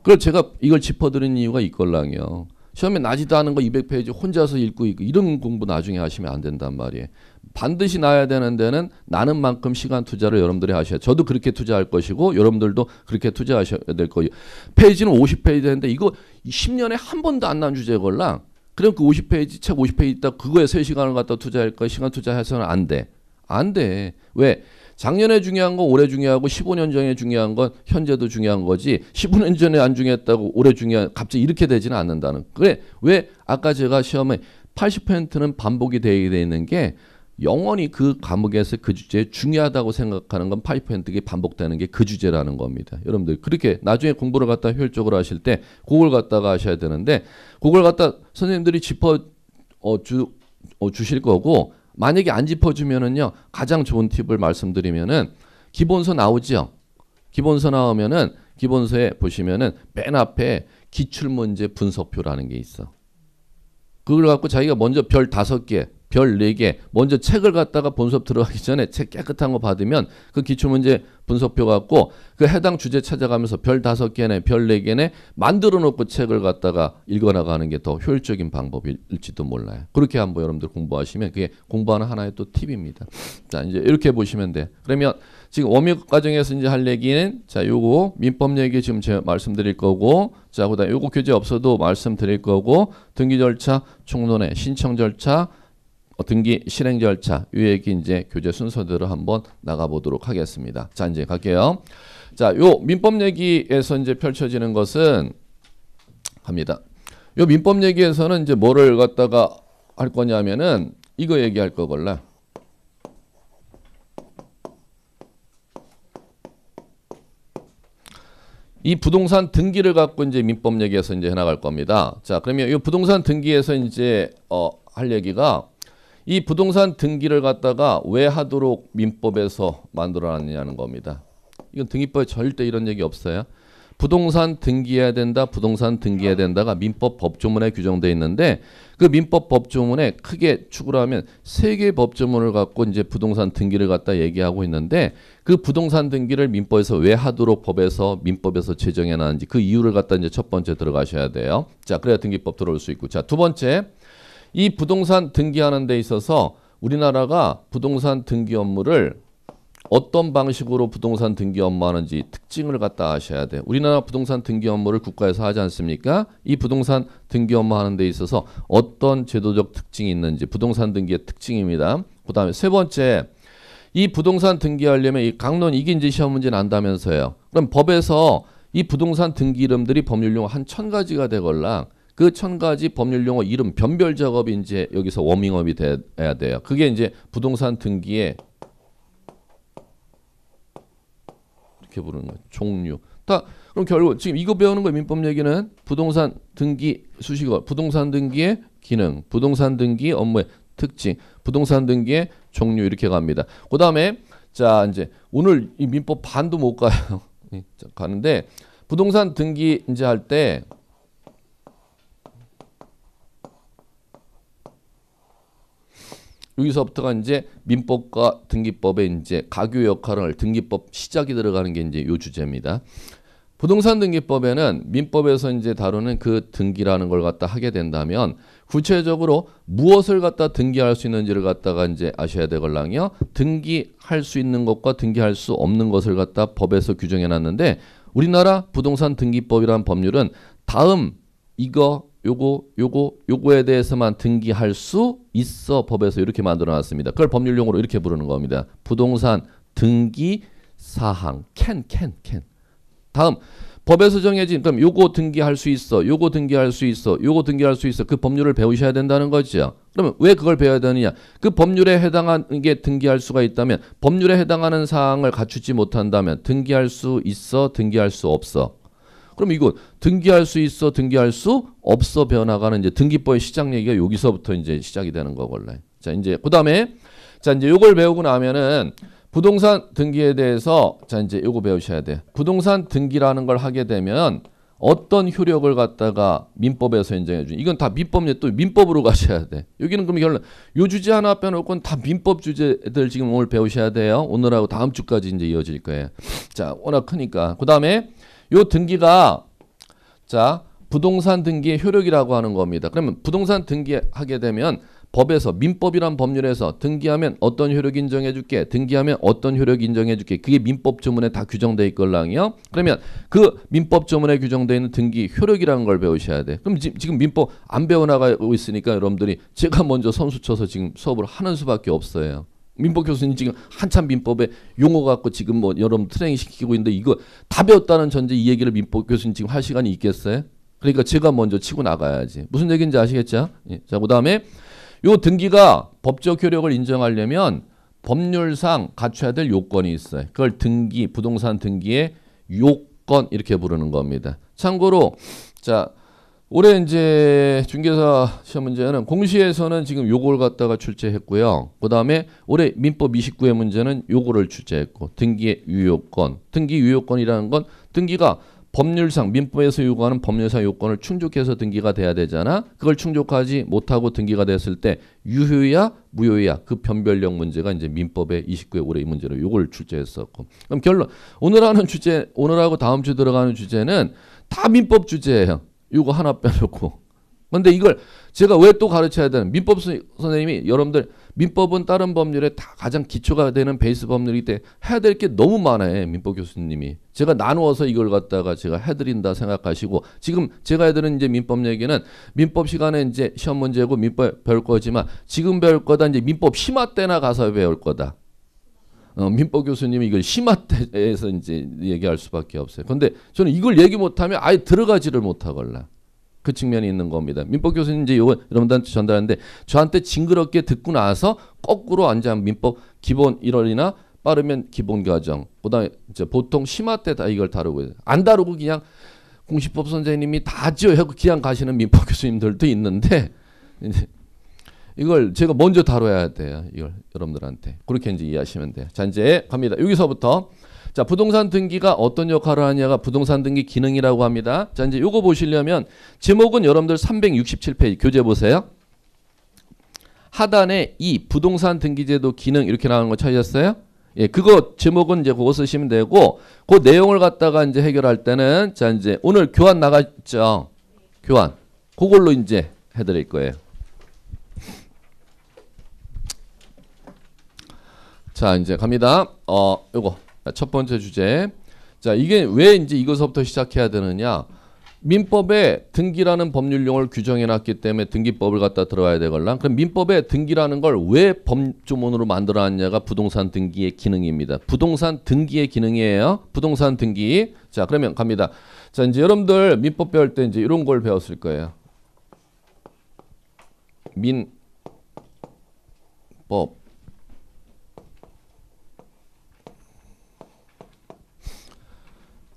그걸 제가 이걸 짚어드린 이유가 이걸랑요. 시험에 나지도 않은 거 200페이지 혼자서 읽고 이런 공부 나중에 하시면 안 된단 말이에요. 반드시 나야 되는 데는 나는 만큼 시간 투자를 여러분들이 하셔야. 저도 그렇게 투자할 것이고 여러분들도 그렇게 투자하셔야 될 거예요. 페이지는 50페이지인데 이거 10년에 한 번도 안 난 주제에 걸라. 그럼 그 50페이지 책 50페이지 있다 그거에 3시간을 갖다 투자할 거야. 시간 투자해서는 안 돼. 안 돼. 왜? 작년에 중요한 거 올해 중요하고 15년 전에 중요한 건 현재도 중요한 거지 15년 전에 안 중요했다고 올해 중요한 갑자기 이렇게 되지는 않는다는. 그래 왜 아까 제가 시험에 80%는 반복이 되어 있는 게 영원히 그 과목에서 그 주제에 중요하다고 생각하는 건 80%가 반복되는 게 그 주제라는 겁니다. 여러분들 그렇게 나중에 공부를 갖다 효율적으로 하실 때 그걸 갖다가 하셔야 되는데 그걸 갖다 선생님들이 짚어 주실 거고 만약에 안 짚어주면은요 가장 좋은 팁을 말씀드리면은 기본서 나오죠. 기본서 나오면은 기본서에 보시면은 맨 앞에 기출문제 분석표라는 게 있어. 그걸 갖고 자기가 먼저 별 5개 별 4개 먼저 책을 갖다가 본 수업 들어가기 전에 책 깨끗한 거 받으면 그 기출문제 분석표 갖고 그 해당 주제 찾아가면서 별 5개네 별 4개네 만들어 놓고 책을 갖다가 읽어나가는 게 더 효율적인 방법일지도 몰라요. 그렇게 한번 여러분들 공부하시면 그게 공부하는 하나의 또 팁입니다. 자 이제 이렇게 보시면 돼. 그러면 지금 워밍업 과정에서 이제 할 얘기는 자 요거 민법 얘기 지금 제가 말씀드릴 거고 자 그다음 요거 교재 없어도 말씀드릴 거고 등기 절차 총론회 신청 절차 등기 실행 절차 이 얘기 이제 교재 순서대로 한번 나가보도록 하겠습니다. 자 이제 갈게요. 자 요 민법 얘기에서 이제 펼쳐지는 것은 합니다. 요 민법 얘기에서는 이제 뭐를 갖다가 할 거냐면은 이거 얘기할 거걸라. 이 부동산 등기를 갖고 이제 민법 얘기에서 이제 해나갈 겁니다. 자 그러면 이 부동산 등기에서 이제 할 얘기가 이 부동산 등기를 갖다가 왜 하도록 민법에서 만들어놨느냐는 겁니다. 이건 등기법에 절대 이런 얘기 없어요. 부동산 등기해야 된다, 부동산 등기해야 된다가 민법 법조문에 규정되어 있는데 그 민법 법조문에 크게 축으로 하면 3개의 법조문을 갖고 이제 부동산 등기를 갖다 얘기하고 있는데 그 부동산 등기를 민법에서 왜 하도록 법에서 민법에서 제정해 놨는지 그 이유를 갖다 이제 첫 번째 들어가셔야 돼요. 자, 그래야 등기법 들어올 수 있고. 자, 두 번째. 이 부동산 등기하는 데 있어서 우리나라가 부동산 등기 업무를 어떤 방식으로 부동산 등기 업무하는지 특징을 갖다 아셔야 돼요. 우리나라 부동산 등기 업무를 국가에서 하지 않습니까? 이 부동산 등기 업무 하는 데 있어서 어떤 제도적 특징이 있는지 부동산 등기의 특징입니다. 그 다음에 세 번째 이 부동산 등기하려면 이 강론 이게 이제 시험 문제 난다면서요. 그럼 법에서 이 부동산 등기 이름들이 법률용어 한 1000가지가 되걸랑 그 1000가지 법률용어 이름 변별 작업이 이제 여기서 워밍업이 돼야 돼요. 그게 이제 부동산 등기의 이렇게 부르는 거예요. 종류. 다 그럼 결국 지금 이거 배우는 거 민법 얘기는 부동산 등기 수식어, 부동산 등기의 기능, 부동산 등기 업무의 특징, 부동산 등기의 종류 이렇게 갑니다. 그다음에 자 이제 오늘 이 민법 반도 못 가요. 가는데 부동산 등기 이제 할 때 여기서부터가 이제 민법과 등기법의 이제 가교 역할을 등기법 시작이 들어가는 게 이제 요 주제입니다. 부동산 등기법에는 민법에서 이제 다루는 그 등기라는 걸 갖다 하게 된다면 구체적으로 무엇을 갖다 등기할 수 있는지를 갖다가 이제 아셔야 되걸랑요. 등기할 수 있는 것과 등기할 수 없는 것을 갖다 법에서 규정해 놨는데 우리나라 부동산 등기법이라는 법률은 다음 이거 요거에 대해서만 등기할 수 있어 법에서 이렇게 만들어 놨습니다. 그걸 법률용어로 이렇게 부르는 겁니다. 부동산 등기 사항 can. 다음 법에서 정해진 그럼 요거 등기할 수 있어. 요거 등기할 수 있어. 요거 등기할 수 있어. 그 법률을 배우셔야 된다는 거죠. 그러면 왜 그걸 배워야 되느냐? 그 법률에 해당하는 게 등기할 수가 있다면 법률에 해당하는 사항을 갖추지 못한다면 등기할 수 있어. 등기할 수 없어. 그럼 이거 등기할 수 있어, 등기할 수 없어 변화가는 이제 등기법의 시작 얘기가 여기서부터 이제 시작이 되는 거걸래. 자, 이제 그다음에 자, 이제 요걸 배우고 나면은 부동산 등기에 대해서 자, 이제 요거 배우셔야 돼. 부동산 등기라는 걸 하게 되면 어떤 효력을 갖다가 민법에서 인정해 준. 이건 다 민법에 또 민법으로 가셔야 돼. 여기는 그럼 결론 요 주제 하나 빼놓고는 다 민법 주제들 지금 오늘 배우셔야 돼요. 오늘하고 다음 주까지 이제 이어질 거예요. 자, 워낙 크니까. 그다음에 요 등기가 자 부동산 등기의 효력이라고 하는 겁니다. 그러면 부동산 등기하게 되면 법에서 민법이란 법률에서 등기하면 어떤 효력 인정해 줄게, 등기하면 어떤 효력 인정해 줄게, 그게 민법 조문에 다 규정돼 있걸랑요. 그러면 그 민법 조문에 규정되어 있는 등기 효력이라는 걸 배우셔야 돼. 그럼 지금 민법 안 배워나가고 있으니까 여러분들이 제가 먼저 선수 쳐서 지금 수업을 하는 수밖에 없어요. 민법 교수님 지금 한참 민법에 용어 갖고 지금 뭐 여러분 트레이닝 시키고 있는데 이거 다 배웠다는 전제 이 얘기를 민법 교수님 지금 할 시간이 있겠어요? 그러니까 제가 먼저 치고 나가야지. 무슨 얘기인지 아시겠죠? 예. 자, 그다음에 요 등기가 법적 효력을 인정하려면 법률상 갖춰야 될 요건이 있어요. 그걸 등기, 부동산 등기의 요건 이렇게 부르는 겁니다. 참고로 자, 올해 이제 중개사 시험 문제는 공시에서는 지금 요걸 갖다가 출제했고요. 그다음에 올해 민법 29의 문제는 요거를 출제했고 등기의 유효권. 등기 유효권이라는 건 등기가 법률상 민법에서 요구하는 법률상 요건을 충족해서 등기가 돼야 되잖아. 그걸 충족하지 못하고 등기가 됐을 때 유효야 무효야 그 변별력 문제가 이제 민법의 29의 올해 이 문제로 요걸 출제했었고. 그럼 결론 오늘 주제 오늘하고 다음 주 들어가는 주제는 다 민법 주제예요. 요거 하나 빼놓고. 근데 이걸 제가 왜 또 가르쳐야 되는 민법 선생님이 여러분들 민법은 다른 법률에 다 가장 기초가 되는 베이스 법률이기 때문에 해야 될 게 너무 많아요. 민법 교수님이. 제가 나누어서 이걸 갖다가 제가 해드린다 생각하시고 지금 제가 해드리는 이제 민법 얘기는 민법 시간에 이제 시험 문제고 민법 배울 거지만 지금 배울 거다 이제 민법 심화 때나 가서 배울 거다. 민법 교수님이 이걸 심화 때에서 이제 얘기할 수밖에 없어요. 근데 저는 이걸 얘기 못하면 아예 들어가지를 못하걸라. 그 측면이 있는 겁니다. 민법 교수님 이제 요거 여러분들한테 전달하는데 저한테 징그럽게 듣고 나서 거꾸로 앉아 민법 기본 1월이나 빠르면 기본 과정 그다음에 이제 보통 심화 때 다 이걸 다루고 안 다루고 그냥 공시법 선생님이 다 지어하고 그냥 가시는 민법 교수님들도 있는데 이제 이걸 제가 먼저 다뤄야 돼요. 이걸 여러분들한테 그렇게 이제 이해하시면 돼요. 자 이제 갑니다. 여기서부터 자, 부동산 등기가 어떤 역할을 하냐가 부동산 등기 기능이라고 합니다. 자, 이제 요거 보시려면 제목은 여러분들 367페이지 교재 보세요. 하단에 이 부동산 등기제도 기능 이렇게 나오는 거 찾으셨어요? 예, 그거 제목은 이제 그거 쓰시면 되고 그 내용을 갖다가 이제 해결할 때는 자, 이제 오늘 교환 나갔죠. 교환. 그걸로 이제 해 드릴 거예요. 자, 이제 갑니다. 요거 첫 번째 주제. 자, 이게 왜 이제 이것부터 시작해야 되느냐? 민법에 등기라는 법률용어를 규정해 놨기 때문에 등기법을 갖다 들어와야 되걸라. 그럼 민법에 등기라는 걸 왜 법조문으로 만들어 놨냐가 부동산 등기의 기능입니다. 부동산 등기의 기능이에요. 부동산 등기. 자, 그러면 갑니다. 자, 이제 여러분들 민법 배울 때 이제 이런 걸 배웠을 거예요. 민법.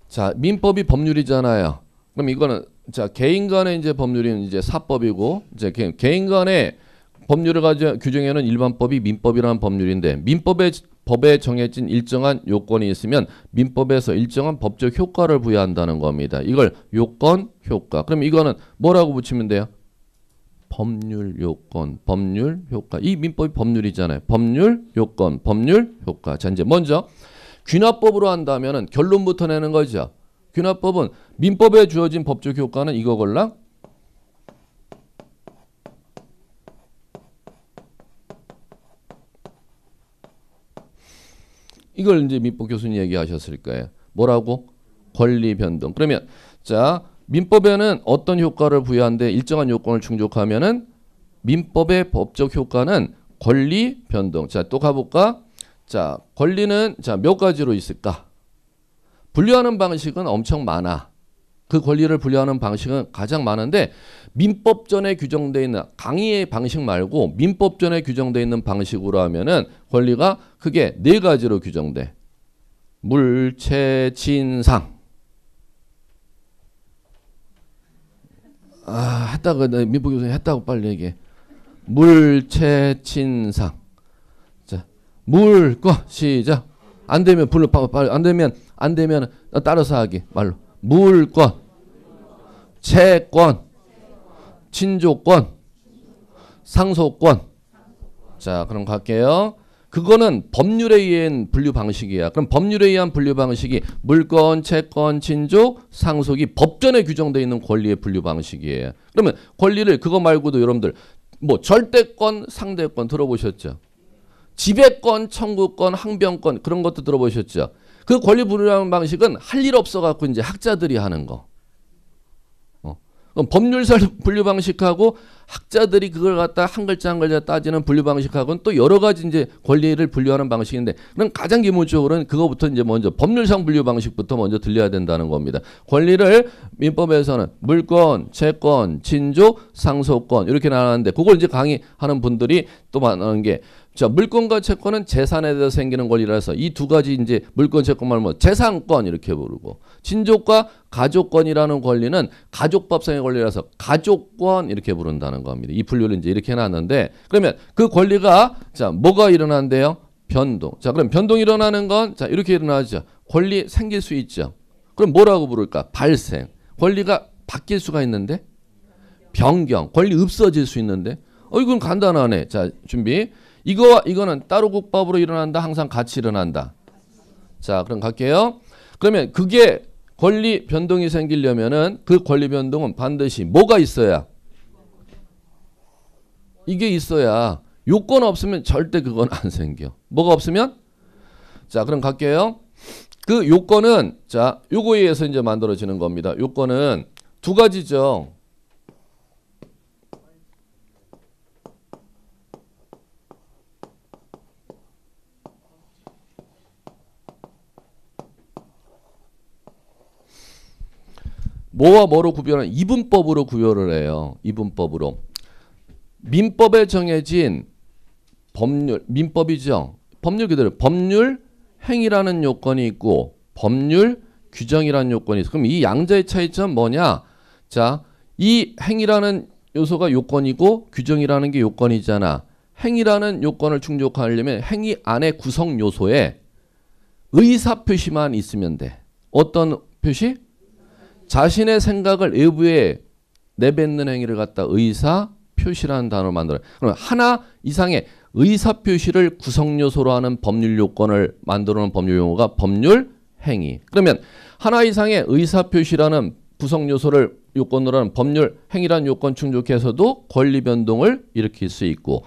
자, 민법이 법률이잖아요. 그럼 이거는 자, 개인 간의 이제 법률은 이제 사법이고 이제 개인 간의 법률을 가지고 규정하는 일반법이 민법이라는 법률인데 법에 정해진 일정한 요건이 있으면 민법에서 일정한 법적 효과를 부여한다는 겁니다. 이걸 요건, 효과. 그럼 이거는 뭐라고 붙이면 돼요? 법률 요건, 법률 효과. 이 민법이 법률이잖아요. 법률 요건, 법률 효과. 자, 이제 먼저 귀납법으로 한다면은 결론부터 내는 거죠. 귀납법은 민법에 주어진 법적 효과는 이거걸랑 이걸 이제 민법 교수님 얘기하셨을 거예요. 뭐라고? 권리 변동. 그러면 자, 민법에는 어떤 효과를 부여하는데 일정한 요건을 충족하면은 민법의 법적 효과는 권리 변동. 자, 또 가볼까? 자, 권리는 자, 몇 가지로 있을까? 분류하는 방식은 엄청 많아. 그 권리를 분류하는 방식은 가장 많은데 민법전에 규정되어 있는 강의의 방식 말고 민법전에 규정되어 있는 방식으로 하면은 권리가 크게 네 가지로 규정돼. 물체, 진상. 했다고 민법 교수님 했다고 빨리 얘기해. 물체, 진상. 물권 시작. 안 되면 불러 빨리 안 되면 따라서 하기 말로 물권, 채권, 친족권, 상속권. 자, 그럼 갈게요. 그거는 법률에 의한 분류 방식이야. 그럼 법률에 의한 분류 방식이 물권, 채권, 친족, 상속이 법전에 규정되어 있는 권리의 분류 방식이에요. 그러면 권리를 그거 말고도 여러분들 뭐 절대권, 상대권 들어보셨죠? 지배권, 청구권, 항변권 그런 것도 들어보셨죠? 그 권리 분류하는 방식은 할 일 없어 갖고 이제 학자들이 하는 거. 그럼 법률설 분류 방식하고 학자들이 그걸 갖다 한 글자 한 글자 따지는 분류 방식하고는 또 여러 가지 이제 권리를 분류하는 방식인데, 그럼 가장 기본적으로는 그거부터 이제 먼저 법률상 분류 방식부터 먼저 들려야 된다는 겁니다. 권리를 민법에서는 물권, 채권, 친족, 상속권 이렇게 나누는데, 그걸 이제 강의하는 분들이 또 많은 게, 자, 물권과 채권은 재산에 대해서 생기는 권리라서 이 두 가지 이제 물권, 채권 말면 재산권 이렇게 부르고, 친족과 가족권이라는 권리는 가족법상의 권리라서 가족권 이렇게 부른다는 겁니다. 이 분류를 이제 이렇게 해놨는데, 그러면 그 권리가 자 뭐가 일어난대요? 변동. 자, 그럼 변동이 일어나는 건 자 이렇게 일어나죠. 권리 생길 수 있죠. 그럼 뭐라고 부를까? 발생. 권리가 바뀔 수가 있는데, 변경. 권리 없어질 수 있는데, 이건 간단하네. 자, 준비. 이거와 이거는 따로 국밥으로 일어난다. 항상 같이 일어난다. 자, 그럼 갈게요. 그러면 그게 권리 변동이 생기려면은 그 권리 변동은 반드시 뭐가 있어야? 이게 있어야. 요건 없으면 절대 그건 안 생겨. 뭐가 없으면? 자, 그럼 갈게요. 그 요건은 자, 요거에 의해서 이제 만들어지는 겁니다. 요건은 두 가지죠. 뭐와 뭐로 구별하는? 이분법으로 구별을 해요. 이분법으로. 민법에 정해진 법률, 민법이죠. 법률 그대로 법률 행위라는 요건이 있고 법률 규정이라는 요건이 있어. 그럼 이 양자의 차이점 뭐냐? 자, 이 행위라는 요소가 요건이고 규정이라는 게 요건이잖아. 행위라는 요건을 충족하려면 행위 안에 구성 요소에 의사 표시만 있으면 돼. 어떤 표시? 자신의 생각을 외부에 내뱉는 행위를 갖다 의사 표시라는 단어로 만들어요. 그럼 하나 이상의 의사 표시를 구성 요소로 하는 법률 요건을 만들어 놓은 법률 용어가 법률 행위. 그러면 하나 이상의 의사 표시라는 구성 요소를 요건으로 하는 법률 행위라는 요건 충족해서도 권리 변동을 일으킬 수 있고,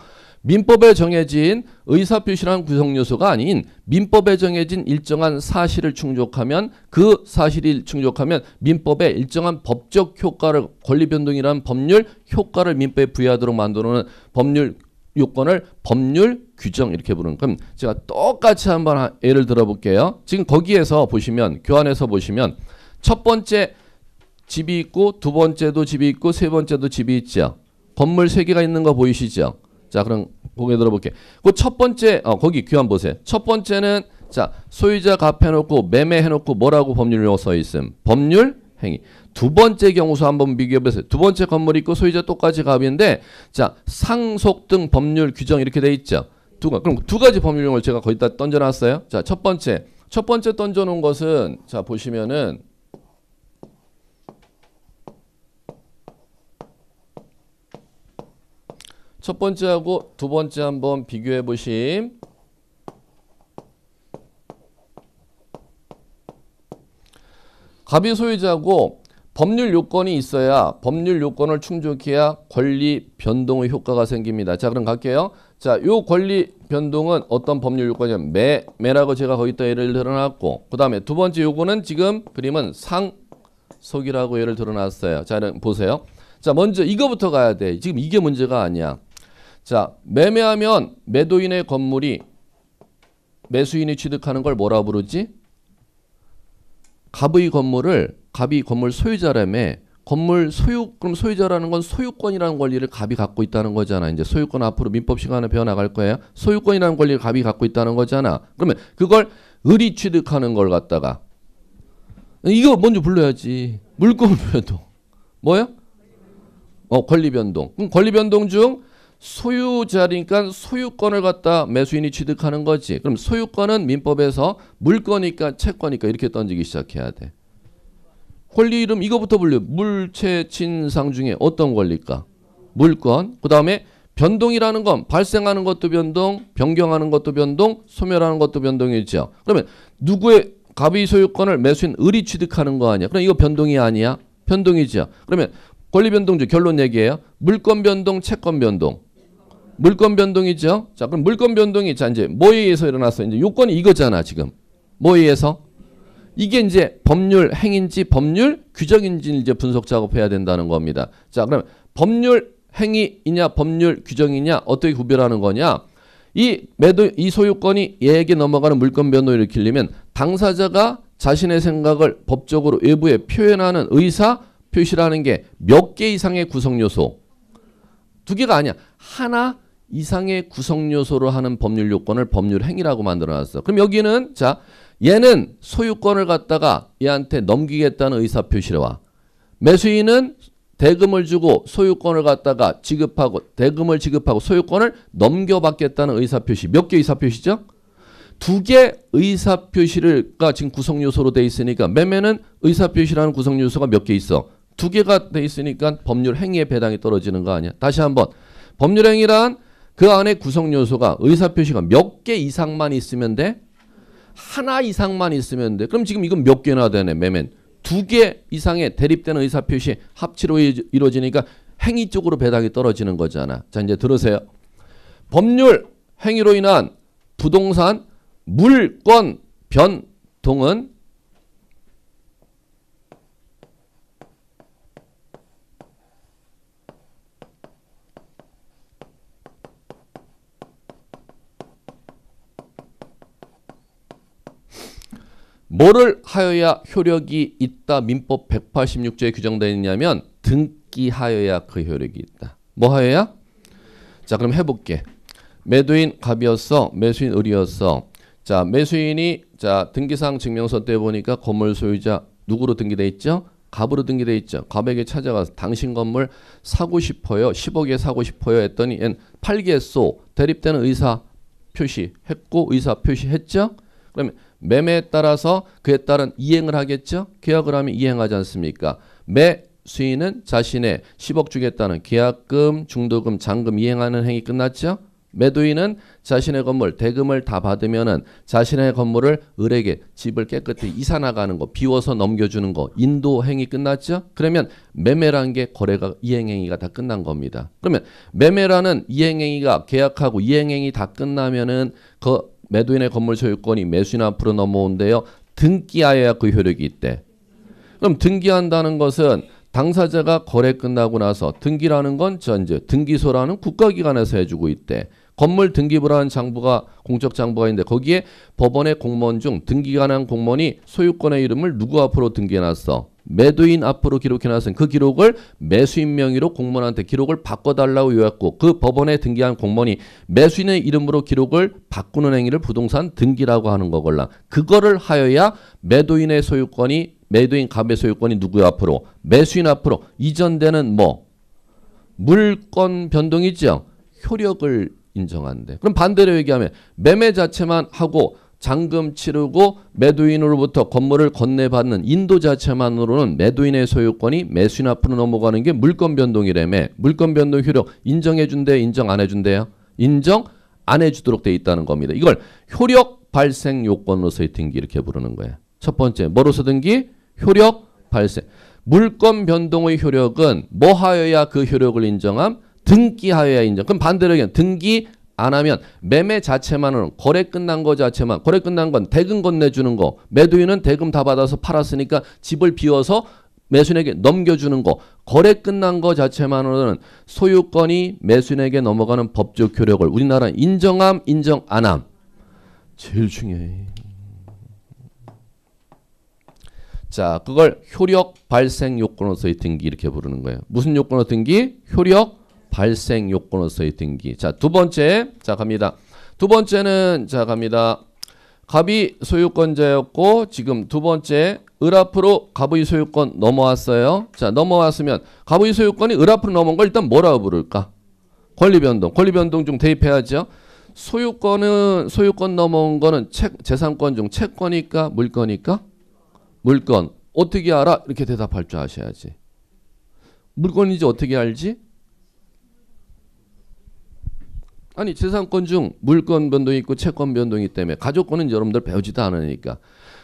민법에 정해진 의사표시라는 구성요소가 아닌 민법에 정해진 일정한 사실을 충족하면, 그 사실이 충족하면 민법에 일정한 법적 효과를, 권리변동이라는 법률 효과를 민법에 부여하도록 만들어놓은 법률 요건을 법률 규정 이렇게 부르는. 그럼 제가 똑같이 한번 예를 들어 볼게요. 지금 거기에서 보시면, 교환해서 보시면 첫 번째 집이 있고 두 번째도 집이 있고 세 번째도 집이 있죠. 건물 세 개가 있는 거 보이시죠? 자, 그럼 고개 들어볼게. 그 첫 번째, 거기 교환 보세요. 첫 번째는 자, 소유자 갑해놓고 매매해놓고 뭐라고 법률 용어 써 있음? 법률 행위. 두 번째 경우수 한번 비교해 보세요. 두 번째 건물 있고 소유자 똑같이 갑인데, 자, 상속 등 법률 규정 이렇게 돼 있죠. 그럼 두 가지 법률 용어를 제가 거기다 던져놨어요. 자, 첫 번째 던져놓은 것은 자 보시면은. 첫 번째하고 두 번째 한번 비교해 보심. 갑이 소유자고 법률 요건이 있어야, 법률 요건을 충족해야 권리 변동의 효과가 생깁니다. 자, 그럼 갈게요. 자, 요 권리 변동은 어떤 법률 요건이냐면 매라고 제가 거기다 예를 들어놨고, 그 다음에 두 번째 요거는 지금 그림은 상속이라고 예를 들어놨어요. 자, 보세요. 자, 먼저 이거부터 가야 돼. 지금 이게 문제가 아니야. 자, 매매하면 매도인의 건물이 매수인이 취득하는 걸 뭐라 부르지? 갑의 건물을, 갑이 건물 소유자라며. 건물 소유, 그럼 소유자라는 건 소유권이라는 권리를 갑이 갖고 있다는 거잖아. 이제 소유권 앞으로 민법 시간에 배워나갈 거예요. 소유권이라는 권리를 갑이 갖고 있다는 거잖아. 그러면 그걸 을이 취득하는 걸 갖다가, 이거 먼저 불러야지. 물권 변동. 뭐야? 권리 변동. 그럼 권리 변동 중 소유자니까 소유권을 갖다 매수인이 취득하는 거지. 그럼 소유권은 민법에서 물권이니까 채권이니까 이렇게 던지기 시작해야 돼. 권리 이름 이거부터 불려. 물채친상 중에 어떤 권리일까? 물권. 그 다음에 변동이라는 건 발생하는 것도 변동, 변경하는 것도 변동, 소멸하는 것도 변동이죠. 그러면 누구의 갑의 소유권을 매수인 을이 취득하는 거 아니야? 그럼 이거 변동이 아니야? 변동이죠. 그러면 권리 변동주 결론 얘기예요. 물권 변동, 채권 변동. 물권 변동이죠. 자, 그럼 물권 변동이 자 이제 뭐에 의해서 일어났어? 이제 요건이 이거잖아, 지금. 뭐에 의해서? 이게 이제 법률 행인지 법률 규정인지 이제 분석 작업해야 된다는 겁니다. 자, 그럼 법률 행위이냐 법률 규정이냐 어떻게 구별하는 거냐? 이 소유권이 얘에게 넘어가는 물권 변동을 일으키려면 당사자가 자신의 생각을 법적으로 외부에 표현하는 의사 표시라는 게 몇 개 이상의 구성 요소. 두 개가 아니야. 하나 이상의 구성 요소로 하는 법률 요건을 법률 행위라고 만들어 놨어. 그럼 여기는 자, 얘는 소유권을 갖다가 얘한테 넘기겠다는 의사 표시를 와. 매수인은 대금을 주고 소유권을 갖다가 지급하고 대금을 지급하고 소유권을 넘겨받겠다는 의사표시. 몇 개 의사표시죠? 두 개 의사표시가 지금 구성요소로 돼 있으니까 매매는 의사표시라는 구성요소가 몇 개 있어? 두 개가 돼 있으니까 법률 행위의 배당이 떨어지는 거 아니야? 다시 한번. 법률 행위란 그 안에 구성요소가 의사표시가 몇 개 이상만 있으면 돼? 하나 이상만 있으면 돼. 그럼 지금 이건 몇 개나 되네, 매매는. 두 개 이상의 대립되는 의사표시 합치로 이루어지니까 행위 쪽으로 배당이 떨어지는 거잖아. 자, 이제 들으세요. 법률 행위로 인한 부동산 물권 변동은 뭐를 하여야 효력이 있다 민법 186조에 규정되어 있냐면 등기하여야 그 효력이 있다. 뭐 하여야? 자, 그럼 해볼게. 매도인 갑이었어. 매수인 을이었어. 자, 매수인이 자 등기상 증명서 때 보니까 건물 소유자 누구로 등기돼 있죠? 갑으로 등기돼 있죠. 갑에게 찾아가서 당신 건물 사고 싶어요. 10억에 사고 싶어요 했더니 얜 팔겠소. 대립되는 의사 표시했고 의사 표시했죠? 그러면 매매에 따라서 그에 따른 이행을 하겠죠? 계약을 하면 이행하지 않습니까? 매수인은 자신의 10억 주겠다는 계약금, 중도금, 잔금 이행하는 행위 끝났죠? 매도인은 자신의 건물 대금을 다 받으면은 자신의 건물을 을에게 집을 깨끗이 이사 나가는 거, 비워서 넘겨주는 거, 인도 행위 끝났죠? 그러면 매매라는 게 거래가 이행행위가 다 끝난 겁니다. 그러면 매매라는 이행행위가 계약하고 이행행위 다 끝나면은 그 매도인의 건물 소유권이 매수인 앞으로 넘어온대요. 등기하여야 그 효력이 있대. 그럼 등기한다는 것은 당사자가 거래 끝나고 나서 등기라는 건 전제 등기소라는 국가기관에서 해주고 있대. 건물 등기부라는 장부가 공적 장부가 있는데 거기에 법원의 공무원 중 등기관한 공무원이 소유권의 이름을 누구 앞으로 등기해놨어? 매도인 앞으로 기록해놨으니 그 기록을 매수인 명의로 공무원한테 기록을 바꿔달라고 요했고 그 법원에 등기한 공무원이 매수인의 이름으로 기록을 바꾸는 행위를 부동산 등기라고 하는 거걸라. 그거를 하여야 매도인의 소유권이 매도인 갑의 소유권이 누구 앞으로? 매수인 앞으로 이전되는 뭐? 물권 변동이죠. 효력을 인정한대. 그럼 반대로 얘기하면 매매 자체만 하고 잔금 치르고 매도인으로부터 건물을 건네받는 인도 자체만으로는 매도인의 소유권이 매수인 앞으로 넘어가는 게 물권 변동이라며. 물권 변동 효력 인정해준대, 인정 안 해준대요? 인정 안 해주도록 돼 있다는 겁니다. 이걸 효력 발생 요건으로서의 등기 이렇게 부르는 거예요. 첫 번째 뭐로서 등기? 효력 발생. 물권 변동의 효력은 뭐 하여야 그 효력을 인정함? 등기하여야 인정. 그럼 반대로 얘기하면 등기 안 하면 매매 자체만으로는 거래 끝난 거 자체만 거래 끝난 건 대금 건네주는 거 매도인은 대금 다 받아서 팔았으니까 집을 비워서 매수인에게 넘겨주는 거 거래 끝난 거 자체만으로는 소유권이 매수인에게 넘어가는 법적 효력을 우리나라는 인정함 인정 안 함? 제일 중요해. 자, 그걸 효력 발생 요건으로서의 등기 이렇게 부르는 거예요. 무슨 요건으로 등기? 효력 발생 요건으로서의 등기. 자, 두 번째. 자, 갑니다. 두 번째는 자, 갑니다. 갑이 소유권자였고 지금 두 번째 을 앞으로 갑의 소유권 넘어왔어요. 자, 넘어왔으면 갑의 소유권이 을 앞으로 넘어온 걸 일단 뭐라고 부를까? 권리변동. 권리변동 중 대입해야죠. 소유권 넘어온 거는 재산권 중 채권일까? 물권일까? 물권. 어떻게 알아? 이렇게 대답할 줄 아셔야지. 물권인지 어떻게 알지? 아니 재산권 중 물권 변동이 있고 채권 변동이 때문에 가족권은 여러분들 배우지도 않으니까.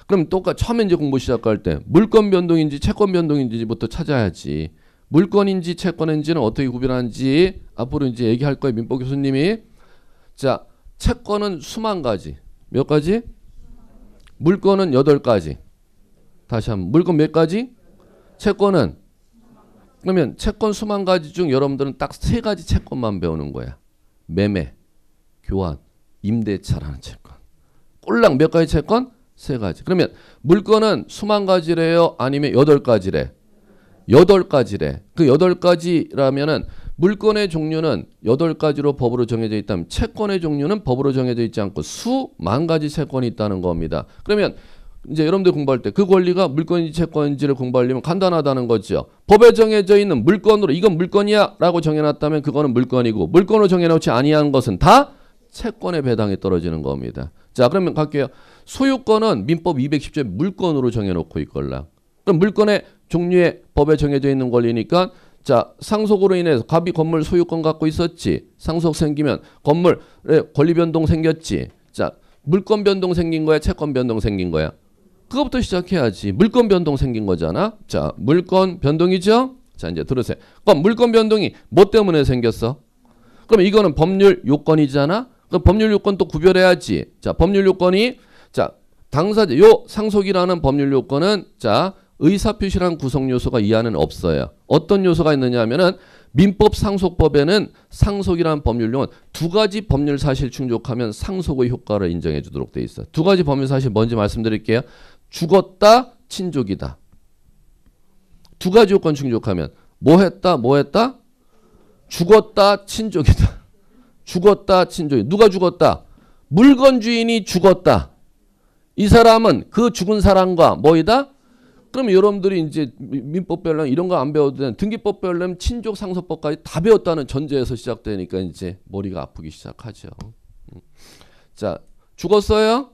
그럼 똑같이 처음에 이제 공부 시작할 때 물권 변동인지 채권 변동인지부터 찾아야지. 물권인지 채권인지는 어떻게 구별하는지 앞으로 이제 얘기할 거예요. 민법 교수님이. 자, 채권은 수만 가지. 몇 가지? 물권은 8가지. 다시 한번. 물권 몇 가지? 채권은? 그러면 채권 수만 가지 중 여러분들은 딱 3가지 채권만 배우는 거야. 매매, 교환, 임대차라는 채권. 꼴랑 몇 가지 채권? 3가지. 그러면 물건은 수만 가지래요? 아니면 8가지래? 8가지래. 그 8가지라면은 물건의 종류는 8가지로 법으로 정해져 있다면 채권의 종류는 법으로 정해져 있지 않고 수만 가지 채권이 있다는 겁니다. 그러면 이제 여러분들 공부할 때 그 권리가 물건인지 채권인지를 공부하려면 간단하다는 거죠. 법에 정해져 있는 물건으로 이건 물건이야 라고 정해놨다면 그거는 물건이고 물건으로 정해놓지 아니한 것은 다 채권의 배당이 떨어지는 겁니다. 자, 그러면 갈게요. 소유권은 민법 210조에 물건으로 정해놓고 있걸라. 그럼 물건의 종류의 법에 정해져 있는 권리니까 자, 상속으로 인해서 갑이 건물 소유권 갖고 있었지. 상속 생기면 건물에 권리 변동 생겼지. 자, 물권 변동 생긴 거야? 채권 변동 생긴 거야? 그거부터 시작해야지. 물권 변동 생긴 거잖아. 자, 물권 변동이죠? 자, 이제 들으세요. 그럼 물권 변동이 뭐 때문에 생겼어? 그럼 이거는 법률 요건이잖아. 그럼 법률 요건 또 구별해야지. 자, 법률 요건이 자, 당사자 요 상속이라는 법률 요건은 자, 의사표시라는 구성 요소가 이 안에는 없어요. 어떤 요소가 있느냐 하면은 민법 상속법에는 상속이라는 법률용은 2가지 법률 사실 충족하면 상속의 효과를 인정해 주도록 돼 있어. 2가지 법률 사실 뭔지 말씀드릴게요. 죽었다, 친족이다. 2가지 요건 충족하면 뭐 했다, 뭐 했다? 죽었다, 친족이다. 죽었다, 친족이다. 누가 죽었다? 물건 주인이 죽었다. 이 사람은 그 죽은 사람과 뭐이다? 그럼 여러분들이 이제 민법 배우려면 이런 거 안 배워도 되는 등기법 배우려면 친족 상속법까지 다 배웠다는 전제에서 시작되니까 이제 머리가 아프기 시작하죠. 자, 죽었어요?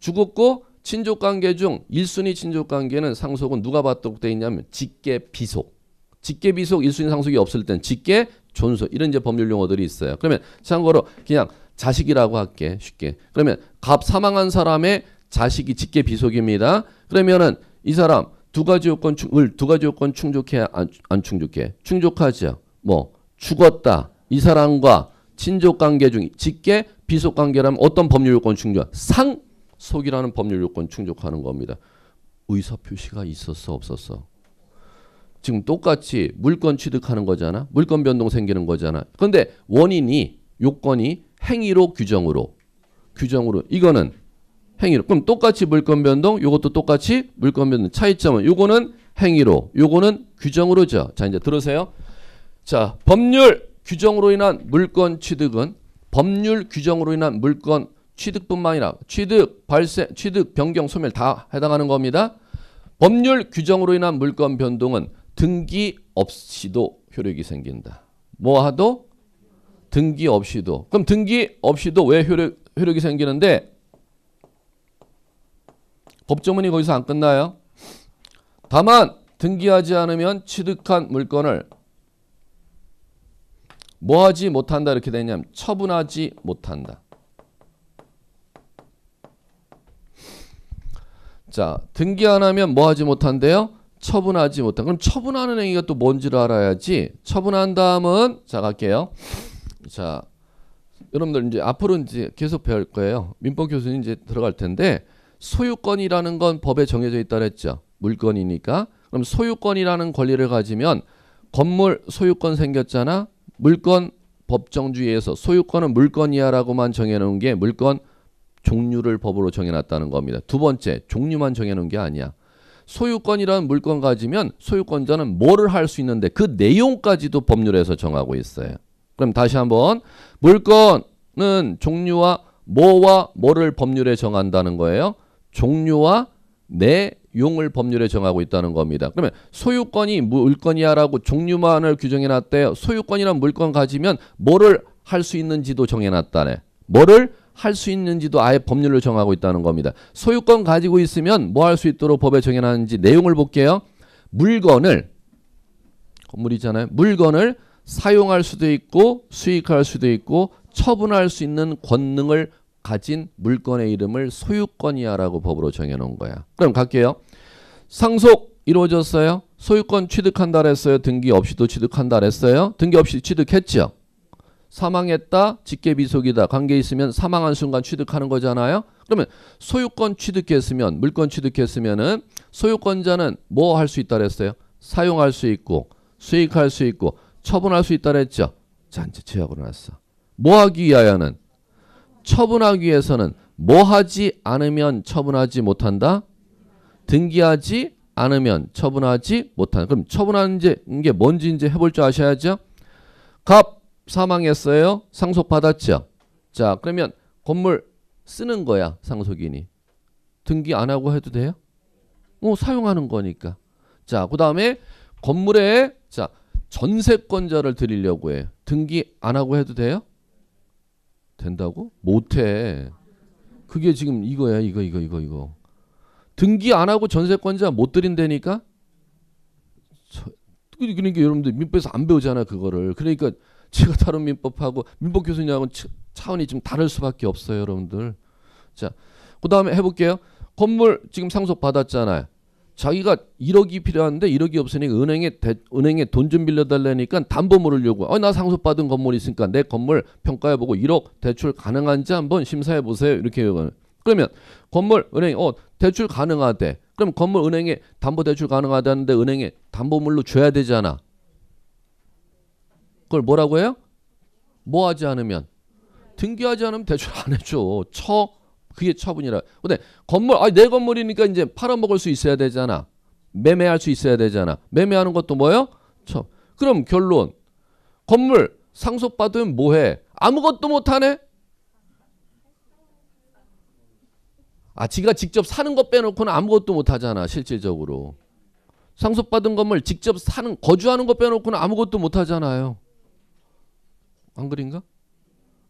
죽었고 친족 관계 중 1순위 친족 관계는 상속은 누가 받도록 돼 있냐면 직계 비속. 직계 비속 1순위 상속이 없을 땐 직계 존속 이런 이제 법률 용어들이 있어요. 그러면 참고로 그냥 자식이라고 할게. 쉽게. 그러면 갑 사망한 사람의 자식이 직계 비속입니다. 그러면은 이 사람 2가지 요건 충족해 안 충족해? 충족하죠. 뭐 죽었다. 이 사람과 친족 관계 중 직계 비속 관계라면 어떤 법률 요건 충족? 상속이라는 법률 요건 충족하는 겁니다. 의사 표시가 있었어 없었어? 지금 똑같이 물건 취득하는 거잖아. 물건 변동 생기는 거잖아. 그런데 원인이 요건이 행위로 규정으로 이거는 행위로. 그럼 똑같이 물권 변동, 요것도 똑같이 물권 변동. 차이점은 요거는 행위로, 요거는 규정으로죠. 자, 이제 들으세요. 자, 법률 규정으로 인한 물권 취득은 법률 규정으로 인한 물권 취득뿐만 아니라 취득, 발생, 취득, 변경, 소멸 다 해당하는 겁니다. 법률 규정으로 인한 물권 변동은 등기 없이도 효력이 생긴다. 뭐 하도? 등기 없이도. 그럼 등기 없이도 왜 효력이 생기는데 법조문이 거기서 안 끝나요. 다만 등기하지 않으면 취득한 물건을 뭐하지 못한다 이렇게 되냐면 처분하지 못한다. 자, 등기 안 하면 뭐하지 못한대요? 처분하지 못한다. 그럼 처분하는 행위가 또 뭔지를 알아야지. 처분한 다음은 자 갈게요. 자, 여러분들 이제 앞으로 이제 계속 배울 거예요. 민법 교수님 이제 들어갈 텐데. 소유권이라는 건 법에 정해져 있다 그랬죠. 물건이니까. 그럼 소유권이라는 권리를 가지면 건물 소유권 생겼잖아. 물건 법정주의에서 소유권은 물건이야라고만 정해놓은 게 물건 종류를 법으로 정해놨다는 겁니다. 2번째, 종류만 정해놓은 게 아니야. 소유권이라는 물건 가지면 소유권자는 뭐를 할 수 있는데 그 내용까지도 법률에서 정하고 있어요. 그럼 다시 한번 물건은 종류와 뭐와 뭐를 법률에 정한다는 거예요. 종류와 내용을 법률에 정하고 있다는 겁니다. 그러면 소유권이 물건이야라고 종류만을 규정해놨대요. 소유권이란 물건 가지면 뭐를 할 수 있는지도 정해놨다네. 뭐를 할 수 있는지도 아예 법률로 정하고 있다는 겁니다. 소유권 가지고 있으면 뭐 할 수 있도록 법에 정해놨는지 내용을 볼게요. 물건을 건물이잖아요. 물건을 사용할 수도 있고 수익할 수도 있고 처분할 수 있는 권능을 가진 물건의 이름을 소유권이야라고 법으로 정해놓은 거야. 그럼 갈게요. 상속 이루어졌어요. 소유권 취득한다 그랬어요. 등기 없이도 취득한다 그랬어요. 등기 없이 취득했죠. 사망했다. 직계비속이다. 관계 있으면 사망한 순간 취득하는 거잖아요. 그러면 소유권 취득했으면 물건 취득했으면은 소유권자는 뭐 할 수 있다 그랬어요. 사용할 수 있고 수익할 수 있고 처분할 수 있다 그랬죠. 자, 이제 제약으로 놨어. 뭐 하기 위하여는 처분하기 위해서는 뭐 하지 않으면 처분하지 못한다. 등기하지 않으면 처분하지 못한다. 그럼 처분하는 게 뭔지 이제 해볼 줄 아셔야죠. 갑 사망했어요. 상속받았죠. 자, 그러면 건물 쓰는 거야. 상속인이. 등기 안 하고 해도 돼요? 사용하는 거니까. 자, 그 다음에 건물에 자 전세권자를 드리려고 해. 등기 안 하고 해도 돼요? 된다고? 못해. 그게 지금 이거야. 이거. 등기 안 하고 전세권자 못 드린다니까? 그러니까 여러분들 민법에서 안 배우잖아 그거를. 그러니까 제가 다른 민법하고 민법 교수님하고는 차원이 좀 다를 수밖에 없어요 여러분들. 자, 그 다음에 해볼게요. 건물 지금 상속 받았잖아요. 자기가 1억이 필요한데 1억이 없으니까 은행에 돈 좀 빌려달라니까 담보물을 요구. 나 상속받은 건물이 있으니까 내 건물 평가해보고 1억 대출 가능한지 한번 심사해보세요. 이렇게 요구하는. 그러면 건물 은행 대출 가능하대. 그럼 건물 은행에 담보대출 가능하다는데 은행에 담보물로 줘야 되잖아. 그걸 뭐라고 해요? 뭐 하지 않으면? 등기하지 않으면 대출 안 해줘. 그게 처분이라. 근데 건물 내 건물이니까 이제 팔아먹을 수 있어야 되잖아. 매매할 수 있어야 되잖아. 매매하는 것도 뭐예요? 그럼 결론. 건물 상속받으면 뭐해? 아무것도 못하네? 지가 직접 사는 거 빼놓고는 아무것도 못하잖아. 실질적으로. 상속받은 건물 직접 거주하는 거 빼놓고는 아무것도 못하잖아요. 안 그린가?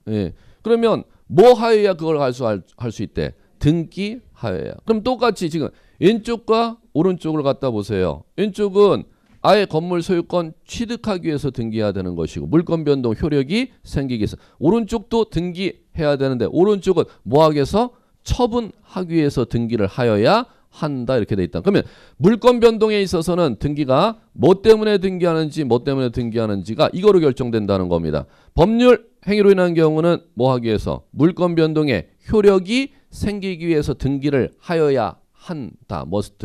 예. 그러면 뭐 하여야 그걸 할 수 있대? 등기 하여야. 그럼 똑같이 지금 왼쪽과 오른쪽을 갖다 보세요. 왼쪽은 아예 건물 소유권 취득하기 위해서 등기해야 되는 것이고 물권 변동 효력이 생기기 위해서. 오른쪽도 등기해야 되는데 오른쪽은 뭐 하기 위해서? 처분하기 위해서 등기를 하여야 한다 이렇게 돼 있다. 그러면 물권 변동에 있어서는 등기가 뭐 때문에 등기하는지가 이거로 결정된다는 겁니다. 법률 행위로 인한 경우는 뭐 하기 위해서? 물권 변동의 효력이 생기기 위해서 등기를 하여야 한다. must.